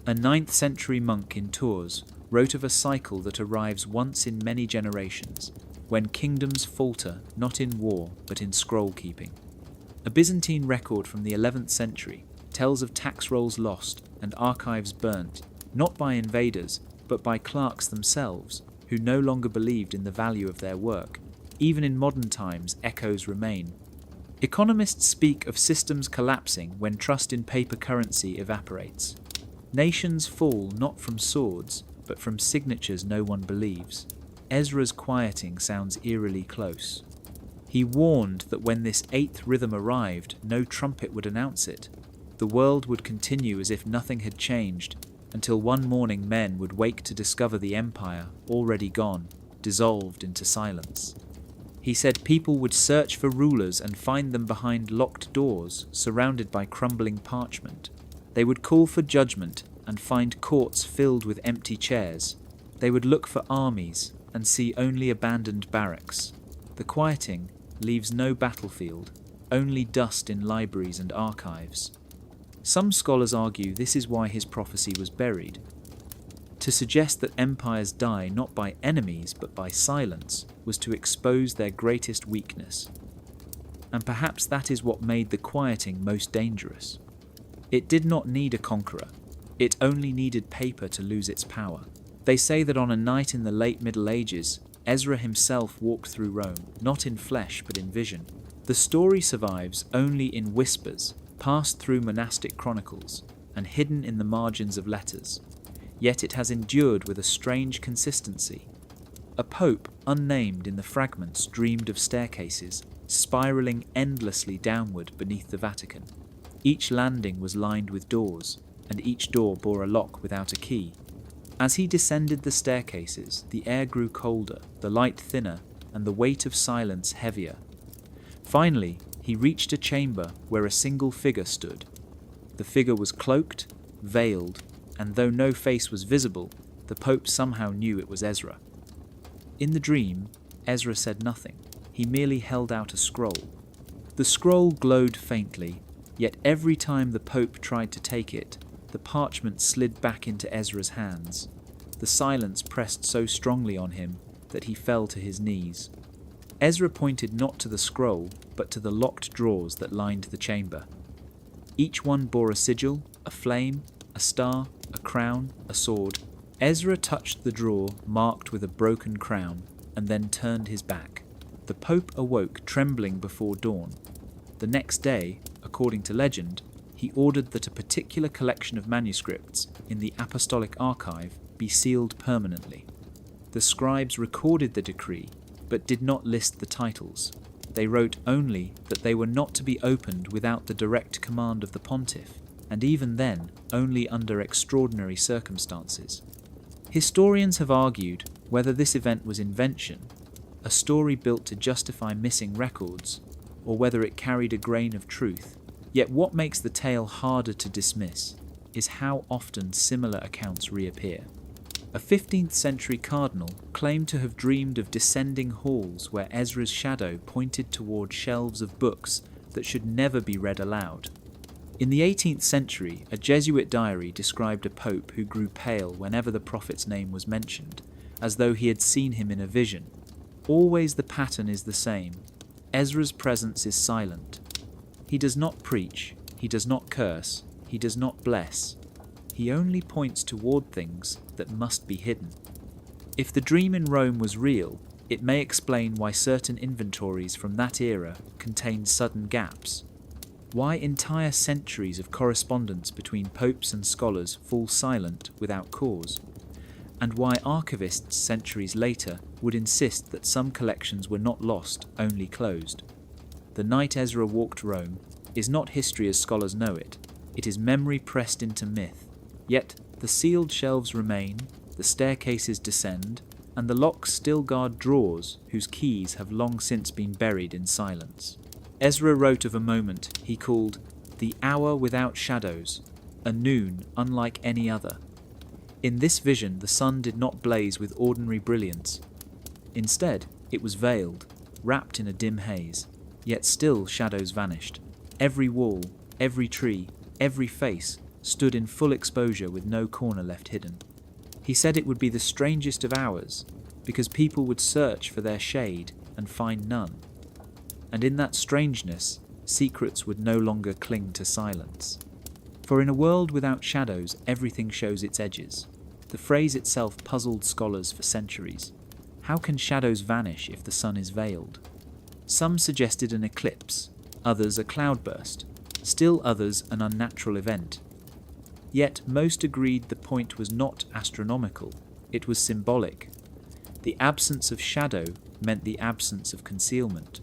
A 9th century monk in Tours wrote of a cycle that arrives once in many generations, when kingdoms falter not in war but in scroll keeping. A Byzantine record from the 11th century tells of tax rolls lost and archives burnt, not by invaders, but by clerks themselves, who no longer believed in the value of their work. Even in modern times, echoes remain. Economists speak of systems collapsing when trust in paper currency evaporates. Nations fall not from swords, but from signatures no one believes. Ezra's quieting sounds eerily close. He warned that when this 8th rhythm arrived, no trumpet would announce it. The world would continue as if nothing had changed, until one morning men would wake to discover the empire, already gone, dissolved into silence. He said people would search for rulers and find them behind locked doors, surrounded by crumbling parchment. They would call for judgment and find courts filled with empty chairs. They would look for armies and see only abandoned barracks. The quieting leaves no battlefield, only dust in libraries and archives. Some scholars argue this is why his prophecy was buried. To suggest that empires die not by enemies but by silence was to expose their greatest weakness. And perhaps that is what made the quieting most dangerous. It did not need a conqueror. It only needed paper to lose its power. They say that on a night in the late Middle Ages, Ezra himself walked through Rome, not in flesh but in vision. The story survives only in whispers, passed through monastic chronicles, and hidden in the margins of letters. Yet it has endured with a strange consistency. A pope, unnamed in the fragments, dreamed of staircases, spiralling endlessly downward beneath the Vatican. Each landing was lined with doors, and each door bore a lock without a key. As he descended the staircases, the air grew colder, the light thinner, and the weight of silence heavier. Finally, he reached a chamber where a single figure stood. The figure was cloaked, veiled, and though no face was visible, the Pope somehow knew it was Ezra. In the dream, Ezra said nothing. He merely held out a scroll. The scroll glowed faintly, yet every time the Pope tried to take it, the parchment slid back into Ezra's hands. The silence pressed so strongly on him that he fell to his knees. Ezra pointed not to the scroll, but to the locked drawers that lined the chamber. Each one bore a sigil, a flame, a star, a crown, a sword. Ezra touched the drawer marked with a broken crown, and then turned his back. The Pope awoke trembling before dawn. The next day, according to legend, he ordered that a particular collection of manuscripts in the Apostolic Archive be sealed permanently. The scribes recorded the decree, but did not list the titles. They wrote only that they were not to be opened without the direct command of the pontiff, and even then, only under extraordinary circumstances. Historians have argued whether this event was invention, a story built to justify missing records, or whether it carried a grain of truth. Yet what makes the tale harder to dismiss is how often similar accounts reappear. A 15th century cardinal claimed to have dreamed of descending halls where Ezra's shadow pointed toward shelves of books that should never be read aloud. In the 18th century, a Jesuit diary described a pope who grew pale whenever the prophet's name was mentioned, as though he had seen him in a vision. Always the pattern is the same. Ezra's presence is silent. He does not preach, he does not curse, he does not bless. He only points toward things that must be hidden. If the dream in Rome was real, it may explain why certain inventories from that era contained sudden gaps, why entire centuries of correspondence between popes and scholars fall silent without cause, and why archivists centuries later would insist that some collections were not lost, only closed. The night Ezra walked Rome is not history as scholars know it. It is memory pressed into myth. Yet the sealed shelves remain, the staircases descend, and the locks still guard drawers whose keys have long since been buried in silence. Ezra wrote of a moment he called the hour without shadows, a noon unlike any other. In this vision, the sun did not blaze with ordinary brilliance. Instead, it was veiled, wrapped in a dim haze, yet still shadows vanished. Every wall, every tree, every face stood in full exposure with no corner left hidden. He said it would be the strangest of hours, because people would search for their shade and find none. And in that strangeness, secrets would no longer cling to silence. For in a world without shadows, everything shows its edges. The phrase itself puzzled scholars for centuries. How can shadows vanish if the sun is veiled? Some suggested an eclipse, others a cloudburst, still others an unnatural event. Yet most agreed the point was not astronomical, it was symbolic. The absence of shadow meant the absence of concealment.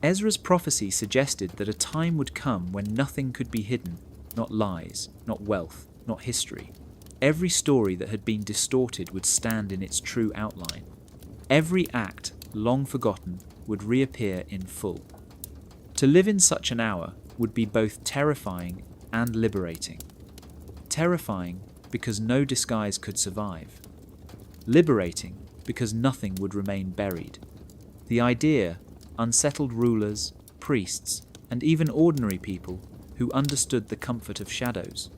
Ezra's prophecy suggested that a time would come when nothing could be hidden, not lies, not wealth, not history. Every story that had been distorted would stand in its true outline. Every act, long forgotten, would reappear in full. To live in such an hour would be both terrifying and liberating. Terrifying because no disguise could survive. Liberating because nothing would remain buried. The idea, unsettled rulers, priests, and even ordinary people who understood the comfort of shadows.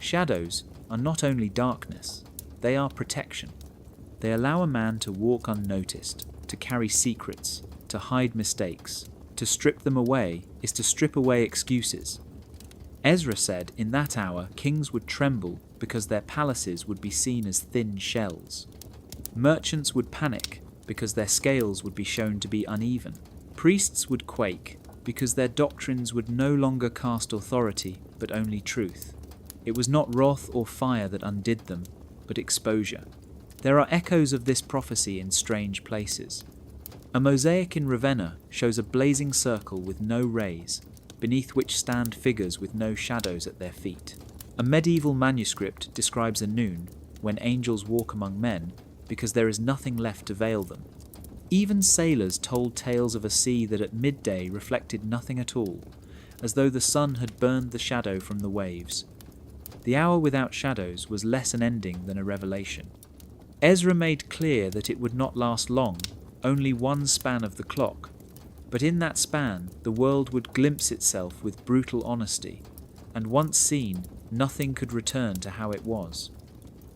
Shadows are not only darkness, they are protection. They allow a man to walk unnoticed, to carry secrets, to hide mistakes. To strip them away is to strip away excuses. Ezra said in that hour kings would tremble because their palaces would be seen as thin shells. Merchants would panic because their scales would be shown to be uneven. Priests would quake because their doctrines would no longer cast authority but only truth. It was not wrath or fire that undid them, but exposure. There are echoes of this prophecy in strange places. A mosaic in Ravenna shows a blazing circle with no rays, beneath which stand figures with no shadows at their feet. A medieval manuscript describes a noon, when angels walk among men, because there is nothing left to veil them. Even sailors told tales of a sea that at midday reflected nothing at all, as though the sun had burned the shadow from the waves. The hour without shadows was less an ending than a revelation. Ezra made clear that it would not last long, only one span of the clock, but in that span the world would glimpse itself with brutal honesty, and once seen, nothing could return to how it was.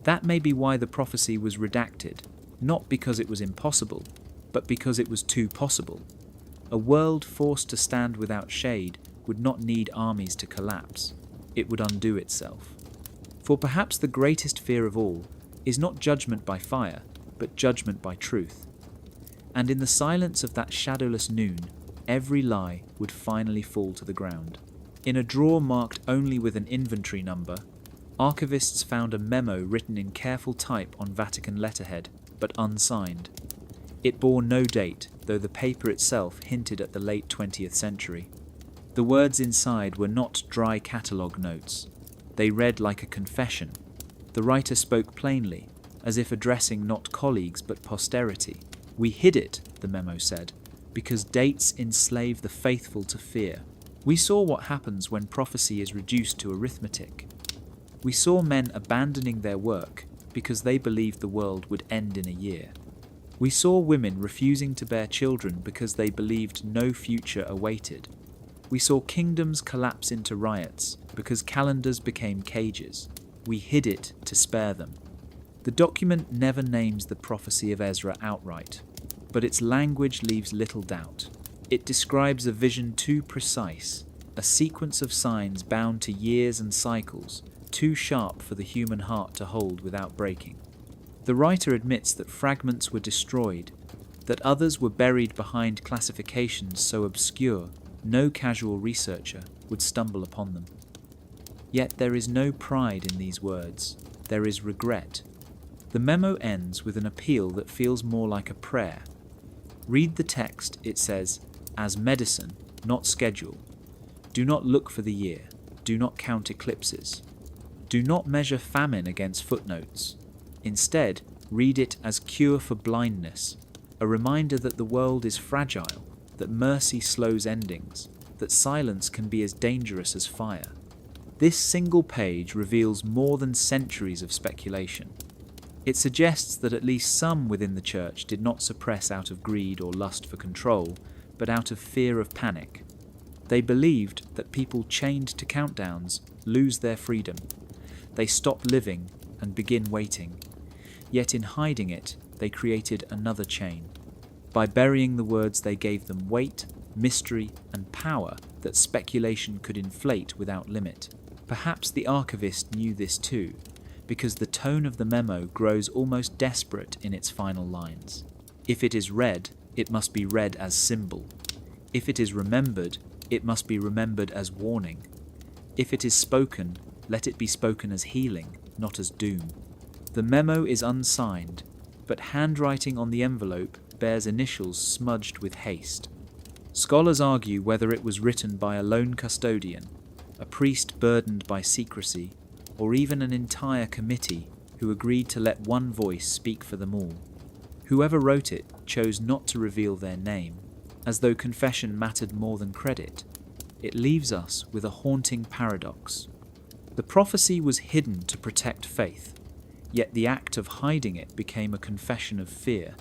That may be why the prophecy was redacted, not because it was impossible, but because it was too possible. A world forced to stand without shade would not need armies to collapse. It would undo itself. For perhaps the greatest fear of all is not judgment by fire, but judgment by truth. And in the silence of that shadowless noon, every lie would finally fall to the ground. In a drawer marked only with an inventory number, archivists found a memo written in careful type on Vatican letterhead, but unsigned. It bore no date, though the paper itself hinted at the late 20th century. The words inside were not dry catalogue notes. They read like a confession. The writer spoke plainly, as if addressing not colleagues but posterity. "We hid it," the memo said, "because dates enslave the faithful to fear. We saw what happens when prophecy is reduced to arithmetic. We saw men abandoning their work because they believed the world would end in a year. We saw women refusing to bear children because they believed no future awaited. We saw kingdoms collapse into riots because calendars became cages. We hid it to spare them." The document never names the prophecy of Ezra outright, but its language leaves little doubt. It describes a vision too precise, a sequence of signs bound to years and cycles, too sharp for the human heart to hold without breaking. The writer admits that fragments were destroyed, that others were buried behind classifications so obscure no casual researcher would stumble upon them. Yet there is no pride in these words, there is regret. The memo ends with an appeal that feels more like a prayer. Read the text, it says, as medicine, not schedule. Do not look for the year, do not count eclipses. Do not measure famine against footnotes. Instead, read it as cure for blindness, a reminder that the world is fragile, that mercy slows endings, that silence can be as dangerous as fire. This single page reveals more than centuries of speculation. It suggests that at least some within the church did not suppress out of greed or lust for control, but out of fear of panic. They believed that people chained to countdowns lose their freedom. They stop living and begin waiting. Yet in hiding it, they created another chain. By burying the words, they gave them weight, mystery, and power that speculation could inflate without limit. Perhaps the archivist knew this too, because the tone of the memo grows almost desperate in its final lines. If it is read, it must be read as symbol. If it is remembered, it must be remembered as warning. If it is spoken, let it be spoken as healing, not as doom. The memo is unsigned, but handwriting on the envelope bears initials smudged with haste. Scholars argue whether it was written by a lone custodian, a priest burdened by secrecy, or even an entire committee who agreed to let one voice speak for them all. Whoever wrote it chose not to reveal their name, as though confession mattered more than credit. It leaves us with a haunting paradox. The prophecy was hidden to protect faith, yet the act of hiding it became a confession of fear.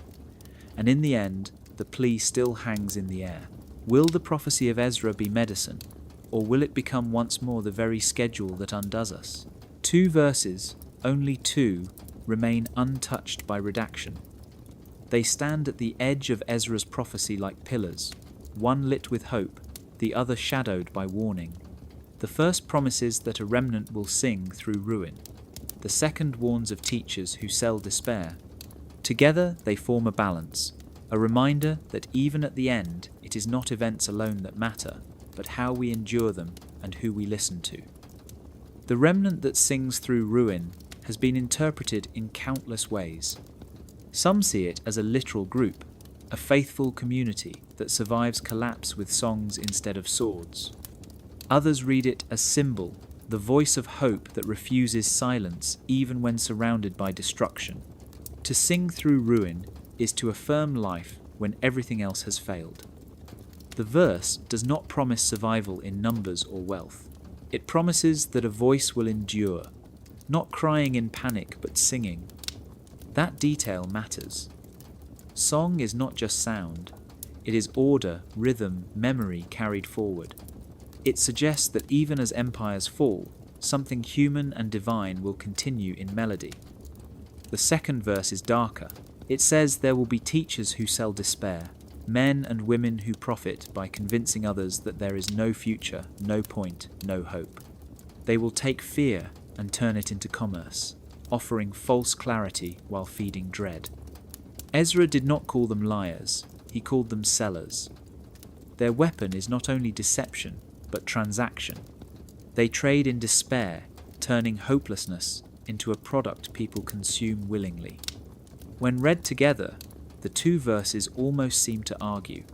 And in the end, the plea still hangs in the air. Will the prophecy of Ezra be medicine, or will it become once more the very schedule that undoes us? 2 verses, only 2, remain untouched by redaction. They stand at the edge of Ezra's prophecy like pillars, one lit with hope, the other shadowed by warning. The first promises that a remnant will sing through ruin. The second warns of teachers who sell despair. Together they form a balance, a reminder that even at the end it is not events alone that matter, but how we endure them and who we listen to. The remnant that sings through ruin has been interpreted in countless ways. Some see it as a literal group, a faithful community that survives collapse with songs instead of swords. Others read it as symbol, the voice of hope that refuses silence even when surrounded by destruction. To sing through ruin is to affirm life when everything else has failed. The verse does not promise survival in numbers or wealth. It promises that a voice will endure, not crying in panic but singing. That detail matters. Song is not just sound, it is order, rhythm, memory carried forward. It suggests that even as empires fall, something human and divine will continue in melody. The second verse is darker. It says there will be teachers who sell despair, men and women who profit by convincing others that there is no future, no point, no hope. They will take fear and turn it into commerce, offering false clarity while feeding dread. Ezra did not call them liars, he called them sellers. Their weapon is not only deception, but transaction. They trade in despair, turning hopelessness into a product people consume willingly. When read together, the 2 verses almost seem to argue.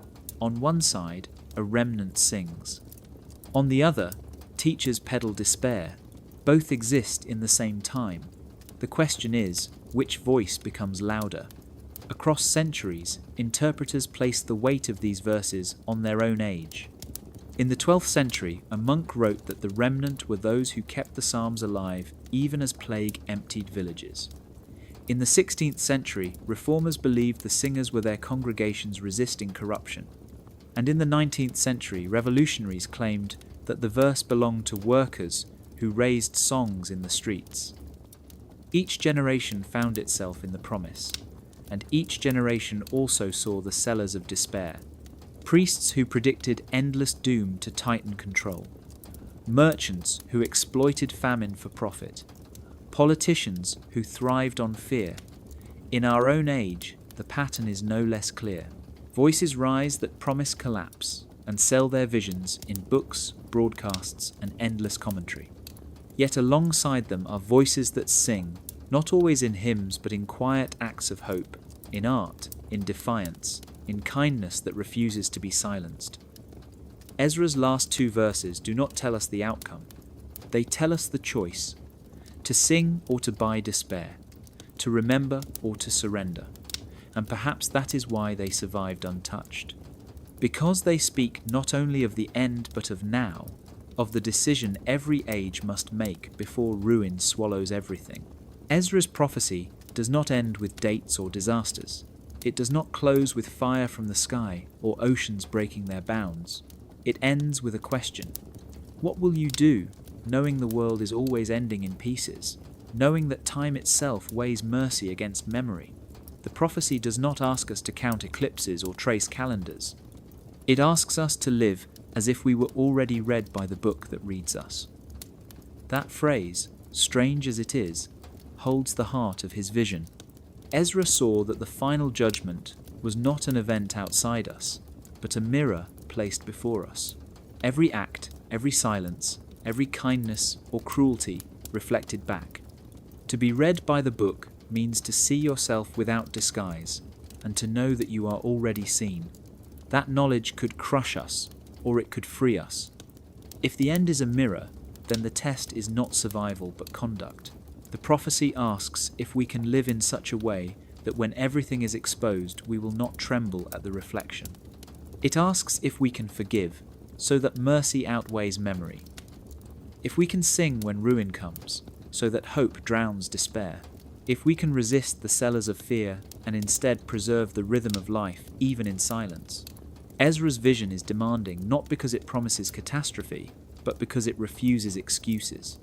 On one side, a remnant sings. On the other, teachers peddle despair. Both exist in the same time. The question is, which voice becomes louder? Across centuries, interpreters place the weight of these verses on their own age. In the 12th century, a monk wrote that the remnant were those who kept the Psalms alive even as plague emptied villages. In the 16th century, reformers believed the singers were their congregations resisting corruption. And in the 19th century, revolutionaries claimed that the verse belonged to workers who raised songs in the streets. Each generation found itself in the promise, and each generation also saw the sellers of despair. priests who predicted endless doom to tighten control, merchants who exploited famine for profit, politicians who thrived on fear. In our own age, the pattern is no less clear. Voices rise that promise collapse and sell their visions in books, broadcasts, and endless commentary. Yet alongside them are voices that sing, not always in hymns but in quiet acts of hope, in art, in defiance, in kindness that refuses to be silenced. Ezra's last 2 verses do not tell us the outcome. They tell us the choice: to sing or to buy despair, to remember or to surrender. And perhaps that is why they survived untouched. Because they speak not only of the end but of now, of the decision every age must make before ruin swallows everything. Ezra's prophecy does not end with dates or disasters. It does not close with fire from the sky or oceans breaking their bounds. It ends with a question. What will you do, knowing the world is always ending in pieces, knowing that time itself weighs mercy against memory? The prophecy does not ask us to count eclipses or trace calendars. It asks us to live as if we were already read by the book that reads us. That phrase, strange as it is, holds the heart of his vision. Ezra saw that the final judgment was not an event outside us, but a mirror placed before us. Every act, every silence, every kindness or cruelty reflected back. To be read by the book means to see yourself without disguise, and to know that you are already seen. That knowledge could crush us, or it could free us. If the end is a mirror, then the test is not survival but conduct. The prophecy asks if we can live in such a way that when everything is exposed, we will not tremble at the reflection. It asks if we can forgive, so that mercy outweighs memory. If we can sing when ruin comes, so that hope drowns despair. If we can resist the sellers of fear and instead preserve the rhythm of life, even in silence. Ezra's vision is demanding not because it promises catastrophe, but because it refuses excuses.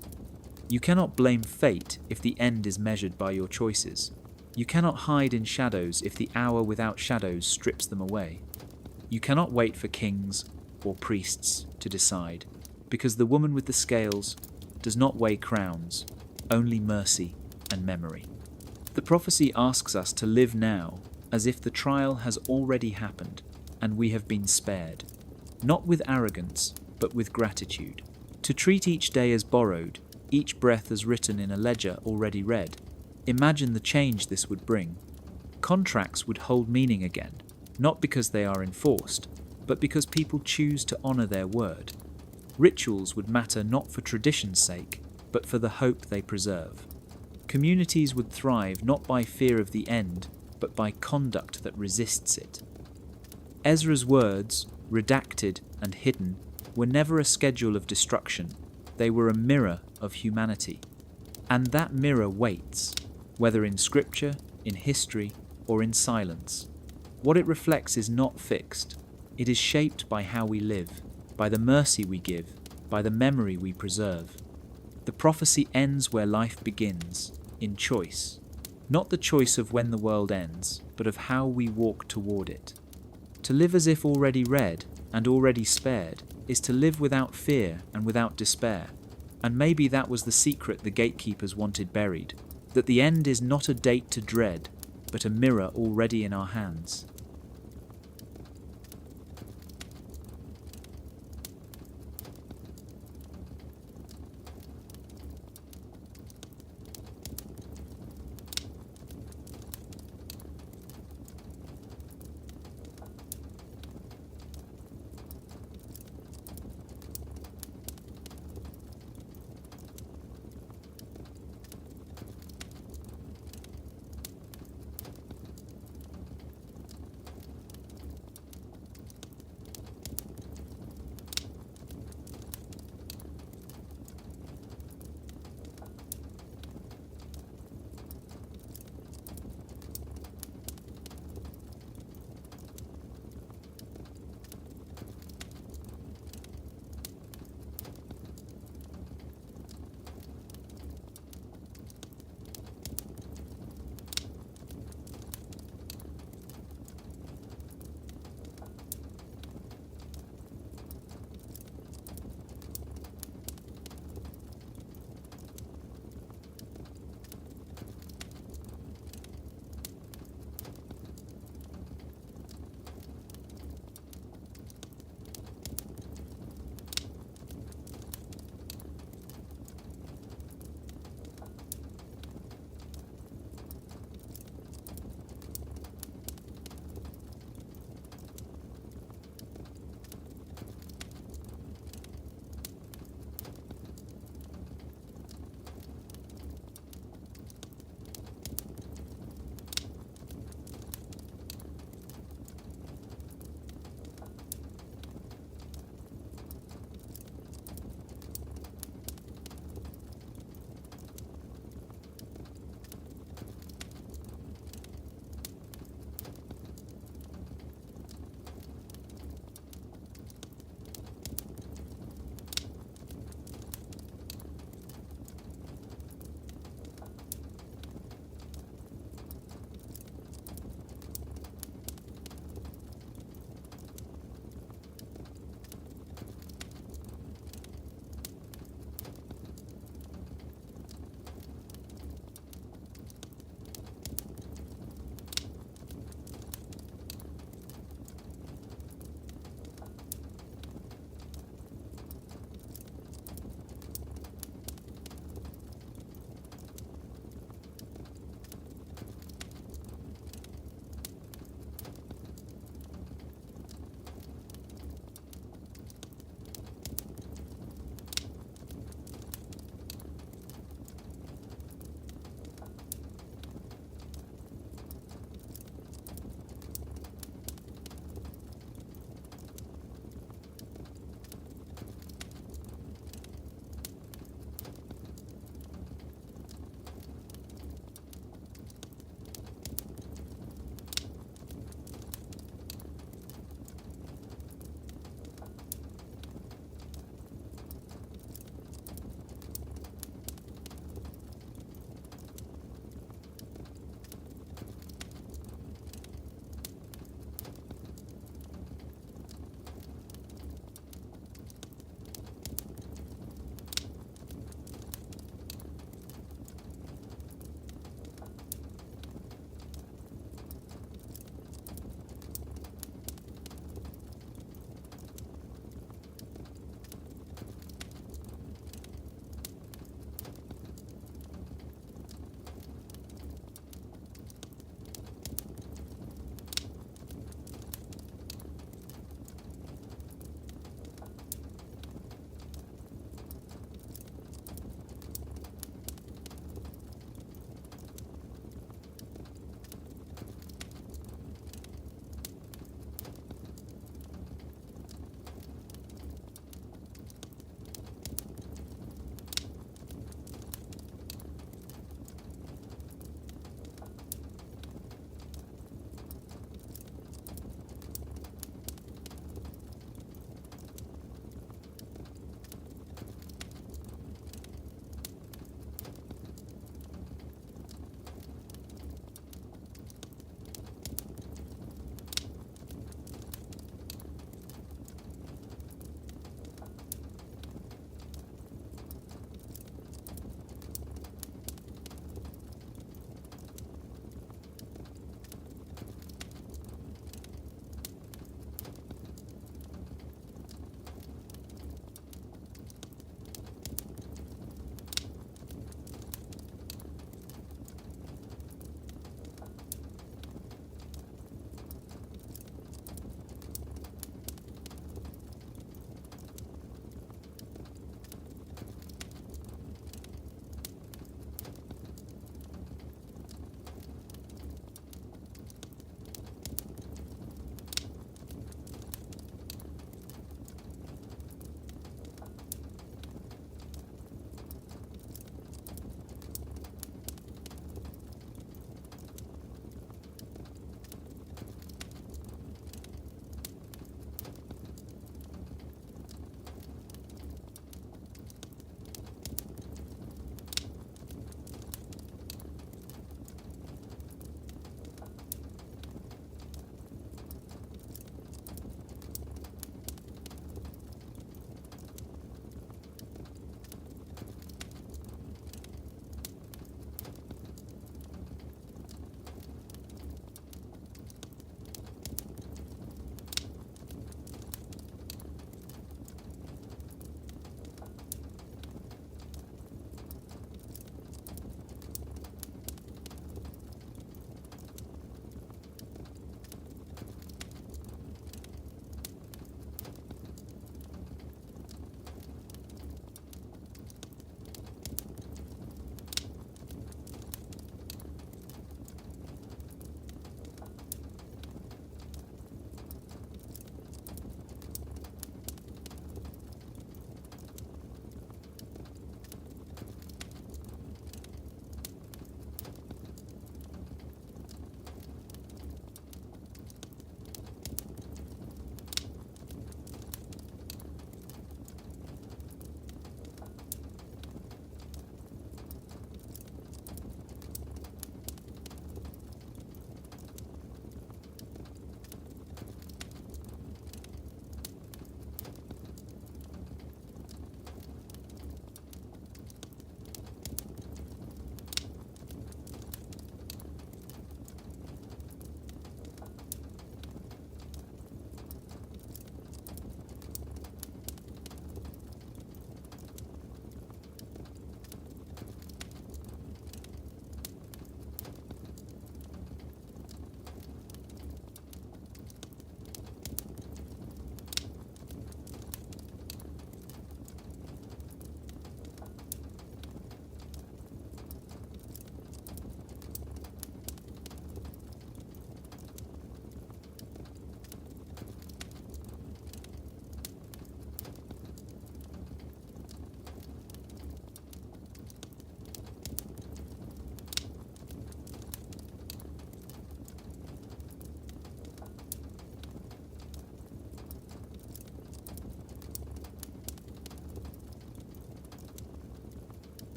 You cannot blame fate if the end is measured by your choices. You cannot hide in shadows if the hour without shadows strips them away. You cannot wait for kings or priests to decide, because the woman with the scales does not weigh crowns, only mercy and memory. The prophecy asks us to live now as if the trial has already happened and we have been spared, not with arrogance, but with gratitude. To treat each day as borrowed, each breath as written in a ledger already read. Imagine the change this would bring. Contracts would hold meaning again, not because they are enforced, but because people choose to honor their word. Rituals would matter not for tradition's sake, but for the hope they preserve. Communities would thrive not by fear of the end, but by conduct that resists it. Ezra's words, redacted and hidden, were never a schedule of destruction. They were a mirror of humanity. And that mirror waits, whether in scripture, in history, or in silence. What it reflects is not fixed. It is shaped by how we live, by the mercy we give, by the memory we preserve. The prophecy ends where life begins, in choice. Not the choice of when the world ends, but of how we walk toward it. To live as if already read and already spared is to live without fear and without despair. And maybe that was the secret the gatekeepers wanted buried, that the end is not a date to dread, but a mirror already in our hands.